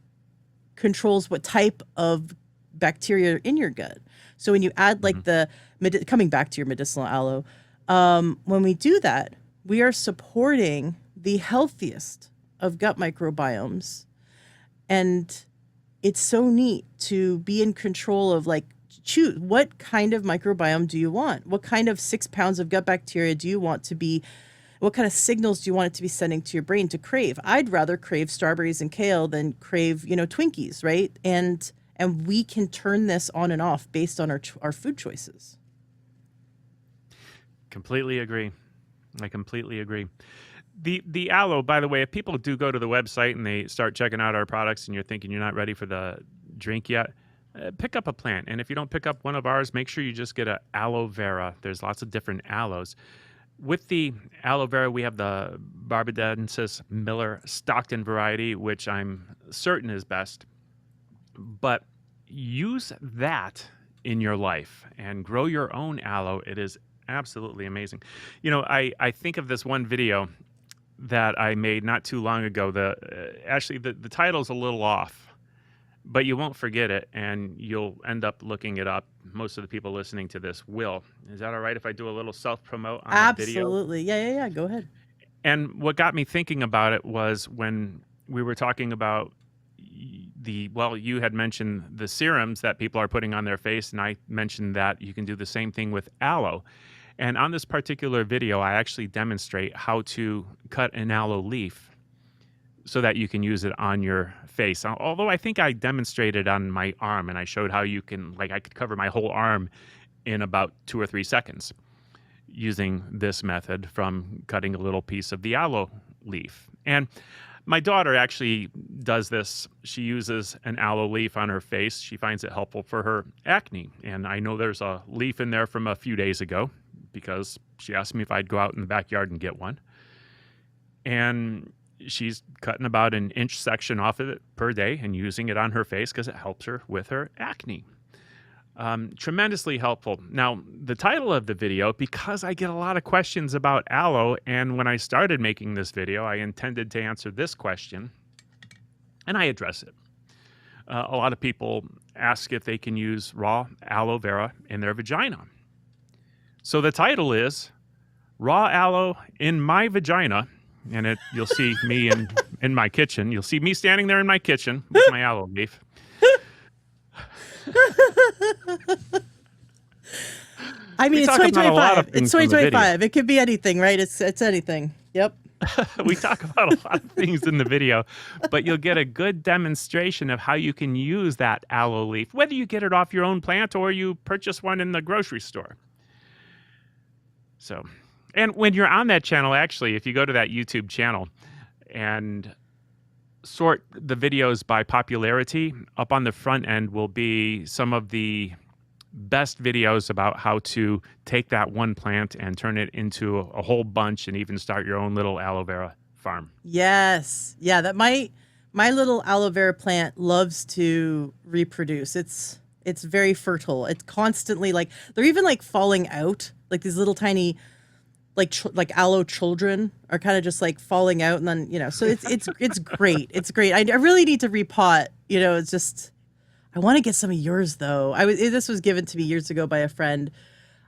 A: controls what type of bacteria in your gut. So when you add like coming back to your medicinal aloe, when we do that, we are supporting the healthiest of gut microbiomes. And it's so neat to be in control of like, choose what kind of microbiome do you want? What kind of 6 pounds of gut bacteria do you want to be? What kind of signals do you want it to be sending to your brain to crave? I'd rather crave strawberries and kale than crave, Twinkies, right? And we can turn this on and off based on our food choices.
B: Completely agree. I completely agree. The aloe, by the way, if people do go to the website and they start checking out our products and you're thinking you're not ready for the drink yet, pick up a plant. And if you don't pick up one of ours, make sure you just get a aloe vera. There's lots of different aloes. With the aloe vera, we have the Barbadensis Miller Stockton variety, which I'm certain is best. But use that in your life and grow your own aloe. It is absolutely amazing. You know, I think of this one video that I made not too long ago. Actually, the title's a little off, but you won't forget it, and you'll end up looking it up. Most of the people listening to this will. Is that all right if I do a little self-promote on the video?
A: Absolutely. Yeah. Go ahead.
B: And what got me thinking about it was when we were talking about you had mentioned the serums that people are putting on their face, and I mentioned that you can do the same thing with aloe. And on this particular video, I actually demonstrate how to cut an aloe leaf so that you can use it on your face. Although I think I demonstrated on my arm, and I showed how you can, I could cover my whole arm in about 2 or 3 seconds using this method from cutting a little piece of the aloe leaf. And my daughter actually does this. She uses an aloe leaf on her face. She finds it helpful for her acne. And I know there's a leaf in there from a few days ago because she asked me if I'd go out in the backyard and get one. And she's cutting about an inch section off of it per day and using it on her face because it helps her with her acne. Tremendously helpful. Now, the title of the video, because I get a lot of questions about aloe, and when I started making this video, I intended to answer this question, and I address it. A lot of people ask if they can use raw aloe vera in their vagina. So the title is Raw Aloe in My Vagina, and you'll see me in my kitchen. You'll see me standing there in my kitchen with my aloe leaf.
A: I mean, it's 2025. It's 2025. It could be anything, right? It's anything. Yep.
B: We talk about a lot of things in the video, but you'll get a good demonstration of how you can use that aloe leaf, whether you get it off your own plant or you purchase one in the grocery store. So, and when you're on that channel, actually, if you go to that YouTube channel and sort the videos by popularity, up on the front end will be some of the best videos about how to take that one plant and turn it into a whole bunch and even start your own little aloe vera farm.
A: Yes. Yeah, that my little aloe vera plant loves to reproduce. It's very fertile. It's constantly they're even falling out. Like these little tiny like aloe children are kind of just falling out, and then so it's great. It's great. I really need to repot. It's just I want to get some of yours though. This was given to me years ago by a friend.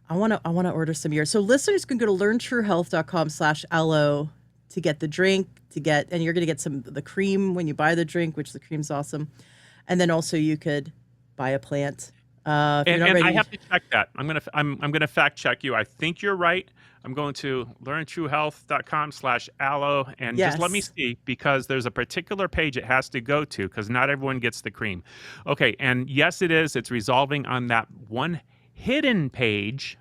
A: I want to order some of yours. So listeners can go to learntruehealth.com/aloe to get the drink and you're going to get some of the cream when you buy the drink, which the cream's awesome. And then also you could buy a plant.
B: And I have to check that. I'm gonna fact check you. I think you're right. I'm going to learntruehealth.com/aloe and just let me see, because there's a particular page it has to go to because not everyone gets the cream. Okay, and yes, it is. It's resolving on that one hidden page,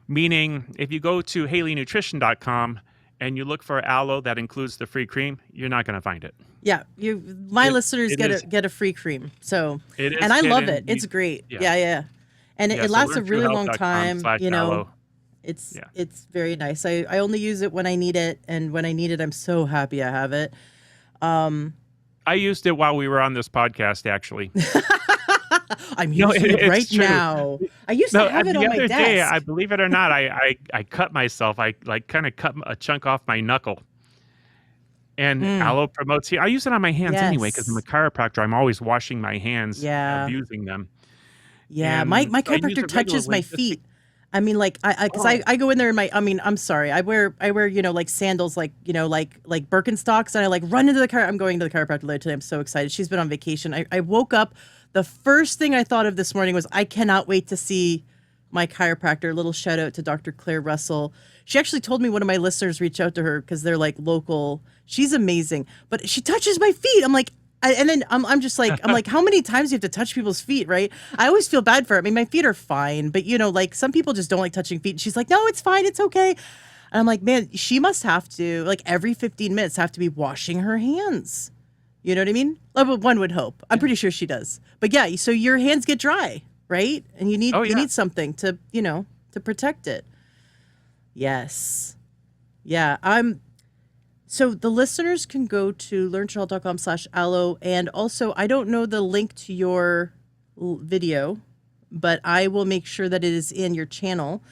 B: meaning if you go to HaleyNutrition.com and you look for aloe that includes the free cream, you're not going to find it.
A: Yeah, my listeners get a free cream. So, and I love it. It's great. Yeah. And it lasts a really long time.
B: Aloe.
A: It's very nice. I only use it when I need it, and when I need it, I'm so happy I have it.
B: I used it while we were on this podcast, actually.
A: I'm using it right now. I used to have it on my desk.
B: The other day, I believe it or not, I cut myself. I kind of cut a chunk off my knuckle. And aloe promotes heat. I use it on my hands anyway because I'm a chiropractor. I'm always washing my hands, abusing them.
A: Yeah, my chiropractor touches my feet. I mean, I go in there in my. I mean, I'm sorry. I wear sandals, like Birkenstocks, and I run into the car. I'm going to the chiropractor later today. I'm so excited. She's been on vacation. I woke up. The first thing I thought of this morning was I cannot wait to see my chiropractor. A little shout out to Dr. Claire Russell. She actually told me one of my listeners reached out to her because they're local. She's amazing, but she touches my feet. I'm like, and then I'm just like, how many times do you have to touch people's feet, right? I always feel bad for her. I mean, my feet are fine, but some people just don't like touching feet. And she's like, no, it's fine. It's okay. And I'm like, man, she must have to, like, every 15 minutes have to be washing her hands. You know what I mean? One would hope. I'm
B: Yeah.
A: pretty sure she does. But yeah, so your hands get dry, right? And
B: Oh
A: you
B: yeah.
A: need something to, to protect it. Yes. Yeah. So the listeners can go to learntohealth.com/aloe. And also, I don't know the link to your video, but I will make sure that it is in your channel,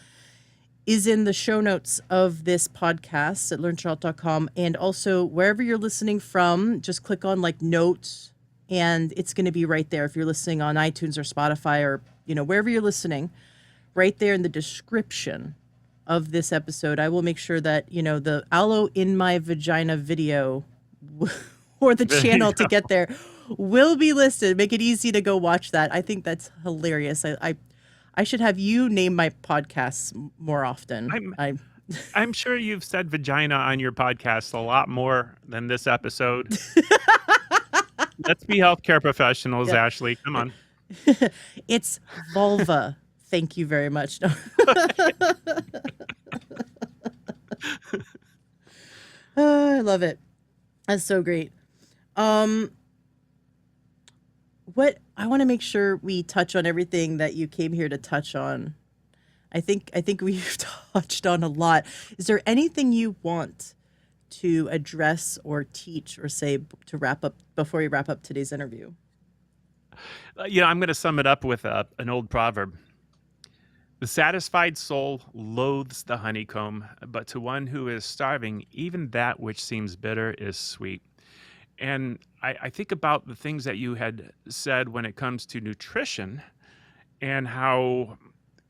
A: is in the show notes of this podcast at learntohealth.com. And also, wherever you're listening from, just click on like notes, and it's going to be right there. If you're listening on iTunes or Spotify or, wherever you're listening, right there in the description of this episode, I will make sure that, the Aloe in my vagina video or the
B: There you
A: channel to
B: go.
A: get there will be listed. Make it easy to go watch that. I think that's hilarious. I should have you name my podcasts more often.
B: I'm sure you've said vagina on your podcast a lot more than this episode. Let's be healthcare professionals,
A: Yeah.
B: Ashley. Come on.
A: It's vulva. Thank you very much. No. I love it. That's so great. What I want to make sure we touch on everything that you came here to touch on. I think we've touched on a lot. Is there anything you want to address or teach or say to wrap up before we wrap up today's interview?
B: I'm going to sum it up with an old proverb. The satisfied soul loathes the honeycomb, but to one who is starving, even that which seems bitter is sweet. And I think about the things that you had said when it comes to nutrition and how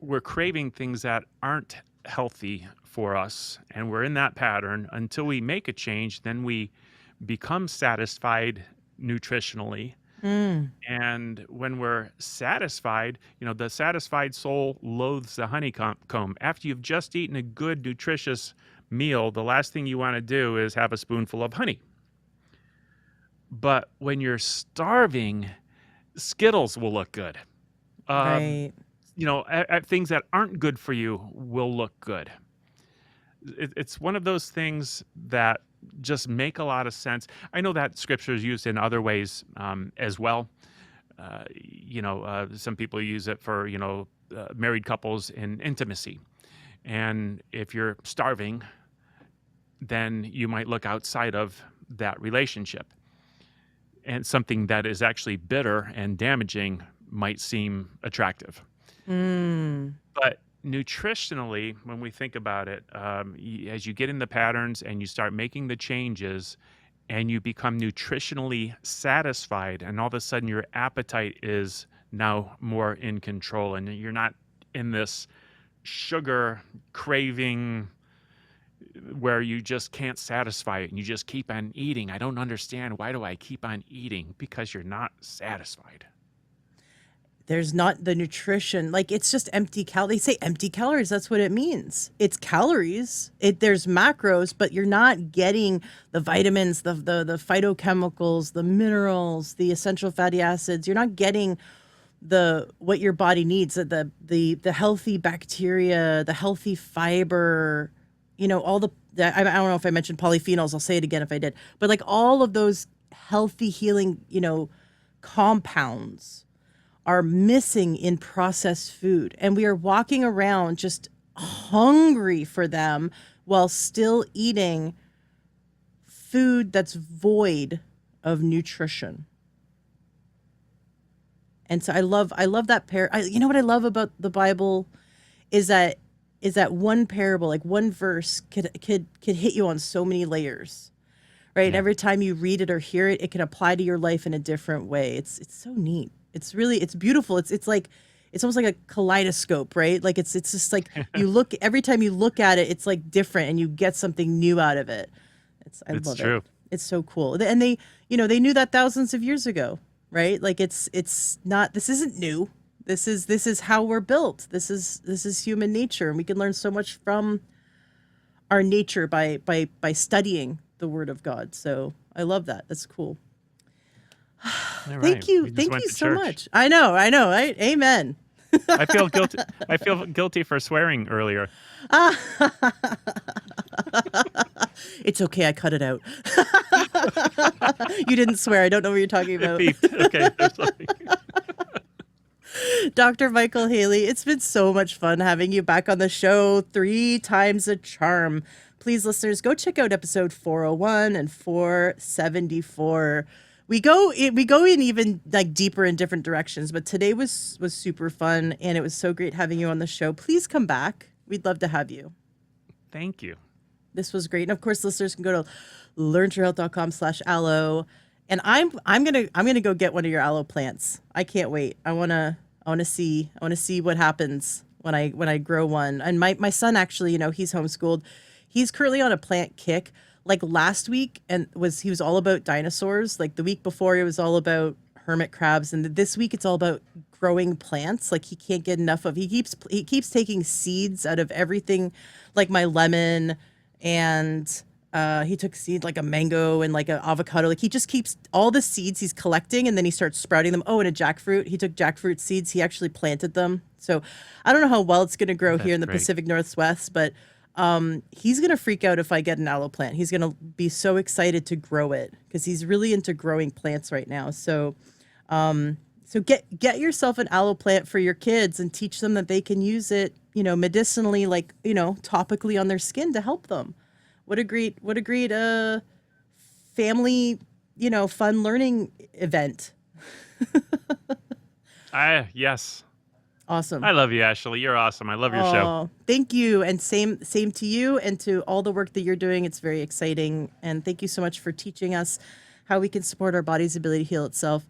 B: we're craving things that aren't healthy for us. And we're in that pattern until we make a change, then we become satisfied nutritionally. And when we're satisfied, the satisfied soul loathes the honeycomb. After you've just eaten a good, nutritious meal, the last thing you want to do is have a spoonful of honey. But when you're starving, Skittles will look good.
A: Right.
B: Things that aren't good for you will look good. It's one of those things that just make a lot of sense. I know that scripture is used in other ways as well. Some people use it for, married couples in intimacy. And if you're starving, then you might look outside of that relationship. And something that is actually bitter and damaging might seem attractive. But nutritionally, when we think about it, as you get in the patterns and you start making the changes and you become nutritionally satisfied, and all of a sudden your appetite is now more in control, and you're not in this sugar craving where you just can't satisfy it and you just keep on eating. I don't understand. Why do I keep on eating? Because you're not satisfied.
A: There's not the nutrition. Like, it's just empty calories. They say empty calories. That's what it means. It's calories. There's macros, but you're not getting the vitamins, the phytochemicals, the minerals, the essential fatty acids. You're not getting what your body needs, the healthy bacteria, the healthy fiber, I don't know if I mentioned polyphenols. I'll say it again if I did. But like all of those healthy healing, compounds are missing in processed food. And we are walking around just hungry for them while still eating food that's void of nutrition. And so I love that you know what I love about the Bible is that one parable, like one verse could hit you on so many layers. Right?
B: Yeah.
A: And every time you read it or hear it, it can apply to your life in a different way. It's so neat. It's beautiful. It's almost like a kaleidoscope, right? Like it's just like every time you look at it, it's like different and you get something new out of it. I love
B: true.
A: it. It's so cool. And they knew that thousands of years ago, right? Like this isn't new. This is how we're built. This is human nature, and we can learn so much from our nature by studying the Word of God. So I love that. That's cool.
B: All
A: Thank
B: right.
A: you.
B: We just
A: Thank
B: went
A: you
B: to
A: so
B: church.
A: much. I know. Right? Amen.
B: I feel guilty. I feel guilty for swearing earlier.
A: It's okay. I cut it out. You didn't swear. I don't know what you're talking
B: It
A: about.
B: beeped. Okay. There's something.
A: Dr. Michael Haley, it's been so much fun having you back on the show. 3 times a charm. Please, listeners, go check out episode 401 and 474. We go in even like deeper in different directions, but today was super fun, and it was so great having you on the show. Please come back. We'd love to have you.
B: Thank you.
A: This was great. And of course, listeners can go to learntruehealth.com/aloe. And I'm gonna go get one of your aloe plants. I can't wait. I wanna see what happens when I grow one. And my son actually, he's homeschooled. He's currently on a plant kick. Like last week, he was all about dinosaurs. Like the week before, it was all about hermit crabs, and this week it's all about growing plants. Like he can't get enough of. He keeps taking seeds out of everything, like my lemon, and he took seed like a mango and like an avocado. Like he just keeps all the seeds he's collecting, and then he starts sprouting them. Oh, and a jackfruit. He took jackfruit seeds. He actually planted them. So I don't know how well it's going to grow here in the
B: great.
A: Pacific Northwest, but he's going to freak out if I get an aloe plant. He's going to be so excited to grow it because he's really into growing plants right now. So get yourself an aloe plant for your kids and teach them that they can use it, medicinally, like, topically on their skin to help them. What a great family, fun learning event.
B: Yes.
A: Awesome.
B: I love you, Ashley. You're awesome. I love your show.
A: Thank you. And same to you and to all the work that you're doing. It's very exciting. And thank you so much for teaching us how we can support our body's ability to heal itself.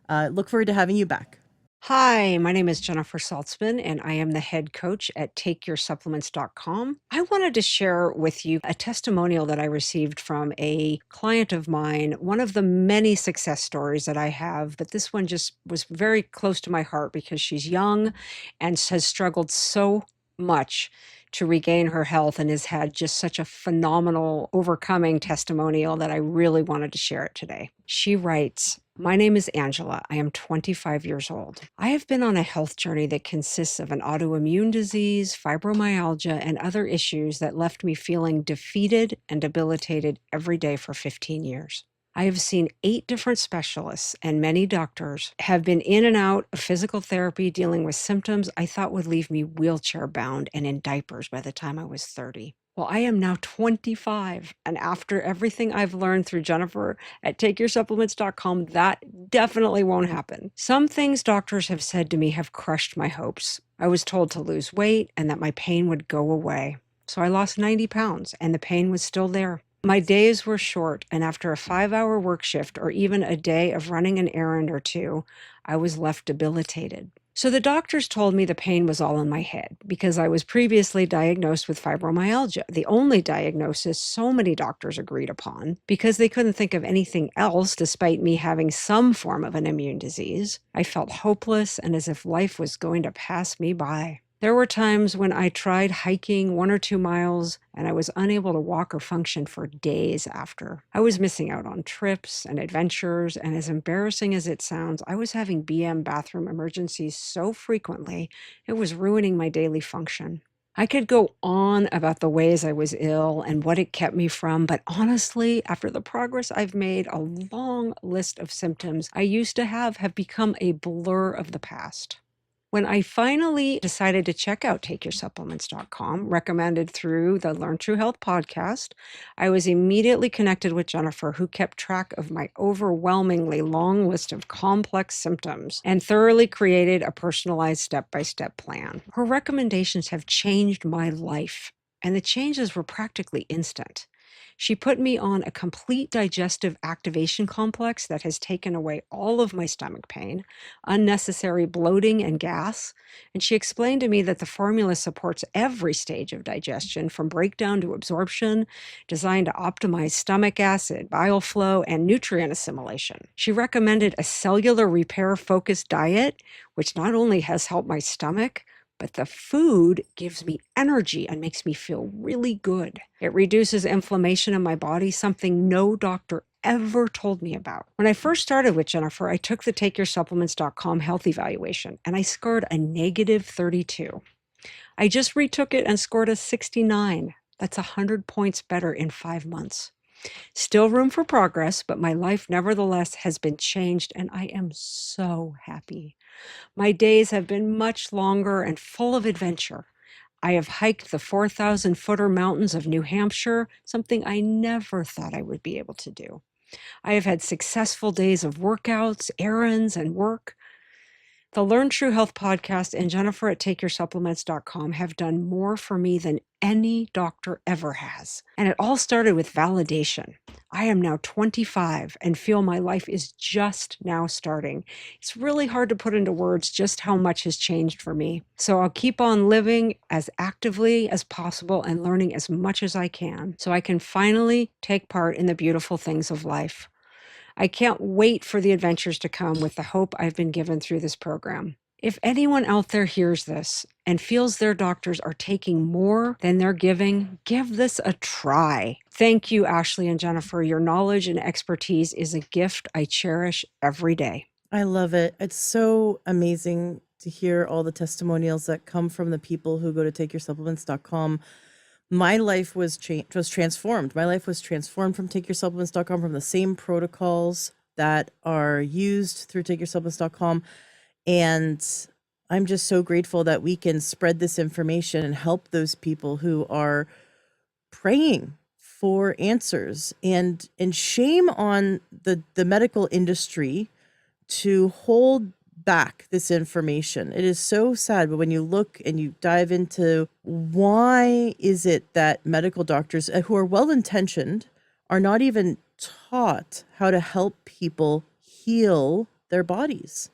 A: Look forward to having you back.
C: Hi, my name is Jennifer Saltzman, and I am the head coach at TakeYourSupplements.com. I wanted to share with you a testimonial that I received from a client of mine, one of the many success stories that I have, but this one just was very close to my heart because she's young and has struggled so much to regain her health and has had just such a phenomenal overcoming testimonial that I really wanted to share it today. She writes, "My name is Angela. I am 25 years old. I have been on a health journey that consists of an autoimmune disease, fibromyalgia, and other issues that left me feeling defeated and debilitated every day for 15 years. I have seen 8 different specialists, and many doctors have been in and out of physical therapy dealing with symptoms I thought would leave me wheelchair bound and in diapers by the time I was 30. Well, I am now 25, and after everything I've learned through Jennifer at TakeYourSupplements.com, that definitely won't happen. Some things doctors have said to me have crushed my hopes. I was told to lose weight and that my pain would go away. So I lost 90 pounds, and the pain was still there. My days were short, and after a 5-hour work shift or even a day of running an errand or two, I was left debilitated. So the doctors told me the pain was all in my head because I was previously diagnosed with fibromyalgia, the only diagnosis so many doctors agreed upon because they couldn't think of anything else despite me having some form of an immune disease. I felt hopeless and as if life was going to pass me by. There were times when I tried hiking 1 or 2 miles and I was unable to walk or function for days after. I was missing out on trips and adventures, and as embarrassing as it sounds, I was having BM bathroom emergencies so frequently, it was ruining my daily function. I could go on about the ways I was ill and what it kept me from, but honestly, after the progress I've made, a long list of symptoms I used to have become a blur of the past. When I finally decided to check out TakeYourSupplements.com, recommended through the Learn True Health podcast, I was immediately connected with Jennifer, who kept track of my overwhelmingly long list of complex symptoms and thoroughly created a personalized step-by-step plan. Her recommendations have changed my life, and the changes were practically instant. She put me on a complete digestive activation complex that has taken away all of my stomach pain, unnecessary bloating and gas, and she explained to me that the formula supports every stage of digestion from breakdown to absorption, designed to optimize stomach acid, bile flow, and nutrient assimilation. She recommended a cellular repair-focused diet, which not only has helped my stomach, but the food gives me energy and makes me feel really good. It reduces inflammation in my body, something no doctor ever told me about. When I first started with Jennifer, I took the TakeYourSupplements.com health evaluation, and I scored a -32. I just retook it and scored a 69. That's 100 points better in 5 months. Still room for progress, but my life nevertheless has been changed, and I am so happy. My days have been much longer and full of adventure. I have hiked the 4,000-footer mountains of New Hampshire, something I never thought I would be able to do. I have had successful days of workouts, errands, and work. The Learn True Health podcast and Jennifer at TakeYourSupplements.com have done more for me than any doctor ever has. And it all started with validation. I am now 25 and feel my life is just now starting. It's really hard to put into words just how much has changed for me. So I'll keep on living as actively as possible and learning as much as I can so I can finally take part in the beautiful things of life. I can't wait for the adventures to come with the hope I've been given through this program. If anyone out there hears this and feels their doctors are taking more than they're giving, give this a try. Thank you, Ashley and Jennifer. Your knowledge and expertise is a gift I cherish every day.
A: I love it. It's so amazing to hear all the testimonials that come from the people who go to takeyoursupplements.com. My life was transformed. My life was transformed from takeyoursupplements.com, from the same protocols that are used through takeyoursupplements.com. And I'm just so grateful that we can spread this information and help those people who are praying for answers. And shame on the medical industry to hold back this information. It is so sad, but when you look and you dive into why is it that medical doctors who are well-intentioned are not even taught how to help people heal their bodies.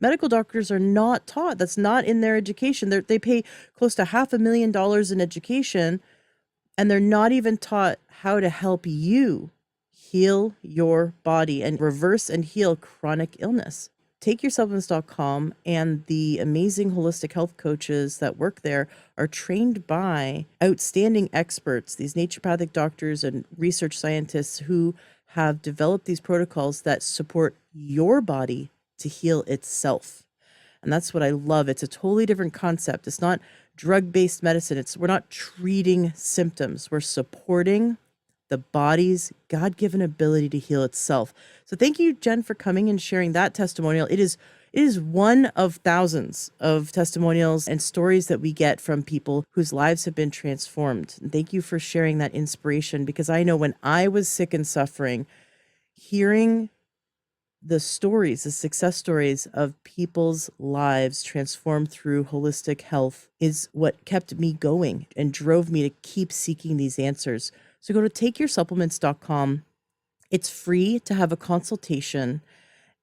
A: Medical doctors are not taught. That's not in their education. They pay close to $500,000 in education, and they're not even taught how to help you heal your body and reverse and heal chronic illness. TakeYourSupplements.com and the amazing holistic health coaches that work there are trained by outstanding experts, these naturopathic doctors and research scientists who have developed these protocols that support your body to heal itself. And that's what I love. It's a totally different concept. It's not drug-based medicine. We're not treating symptoms. We're supporting the body's God-given ability to heal itself. So thank you, Jen, for coming and sharing that testimonial. It is one of thousands of testimonials and stories that we get from people whose lives have been transformed. And thank you for sharing that inspiration, because I know when I was sick and suffering, hearing the stories, the success stories of people's lives transformed through holistic health is what kept me going and drove me to keep seeking these answers. So go to takeyoursupplements.com. It's free to have a consultation,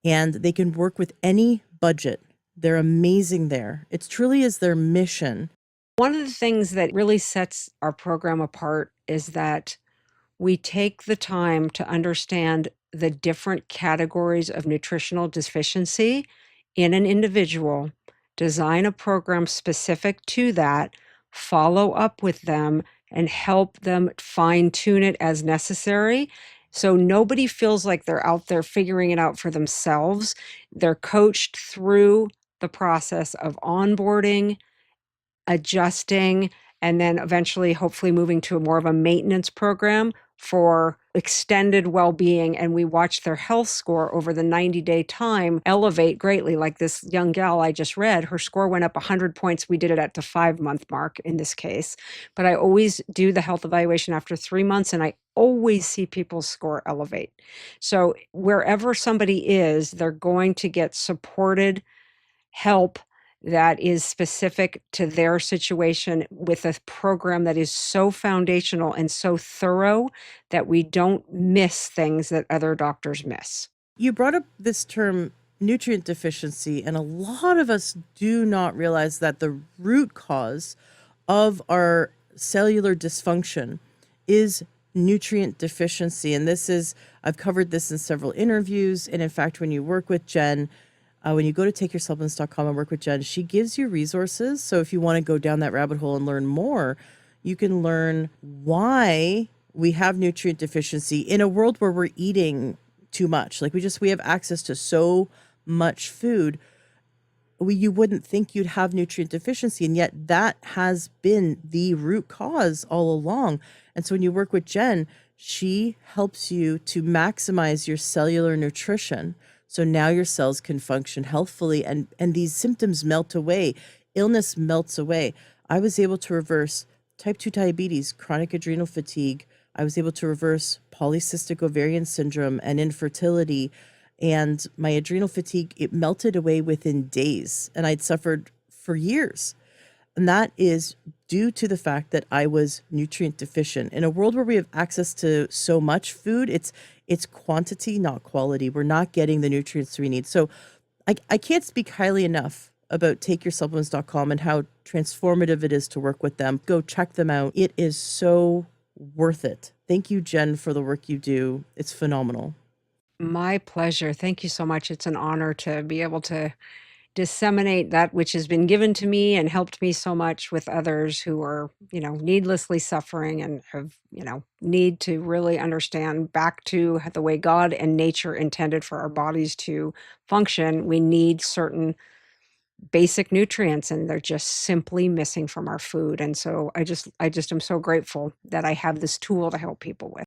A: and they can work with any budget. They're amazing there. It truly is their mission.
C: One of the things that really sets our program apart is that we take the time to understand the different categories of nutritional deficiency in an individual, design a program specific to that, follow up with them, and help them fine-tune it as necessary. So nobody feels like they're out there figuring it out for themselves. They're coached through the process of onboarding, adjusting, and then eventually hopefully moving to more of a maintenance program for extended well-being. And we watch their health score over the 90-day time elevate greatly. Like this young gal I just read, her score went up 100 points. We did it at the 5-month mark in this case. But I always do the health evaluation after 3 months, and I always see people's score elevate. So wherever somebody is, they're going to get supported help that is specific to their situation with a program that is so foundational and so thorough that we don't miss things that other doctors miss.
A: You brought up this term nutrient deficiency, and a lot of us do not realize that the root cause of our cellular dysfunction is nutrient deficiency. And I've covered this in several interviews. And in fact, when you work with Jen, when you go to takeyoursupplements.com and work with Jen, she gives you resources. So if you want to go down that rabbit hole and learn more, you can learn why we have nutrient deficiency in a world where we're eating too much. Like we have access to so much food. you wouldn't think you'd have nutrient deficiency, and yet that has been the root cause all along. And so when you work with Jen, she helps you to maximize your cellular nutrition. So now your cells can function healthfully, and these symptoms melt away. Illness melts away. I was able to reverse type 2 diabetes, chronic adrenal fatigue. I was able to reverse polycystic ovarian syndrome and infertility. And my adrenal fatigue, it melted away within days. And I'd suffered for years. And that is due to the fact that I was nutrient deficient. In a world where we have access to so much food, it's quantity, not quality. We're not getting the nutrients we need. So I can't speak highly enough about takeyoursupplements.com and how transformative it is to work with them. Go check them out. It is so worth it. Thank you, Jen, for the work you do. It's phenomenal.
C: My pleasure. Thank you so much. It's an honor to be able to disseminate that which has been given to me and helped me so much with others who are, needlessly suffering and have, need to really understand back to the way God and nature intended for our bodies to function. We need certain basic nutrients and they're just simply missing from our food. And so I just am so grateful that I have this tool to help people with.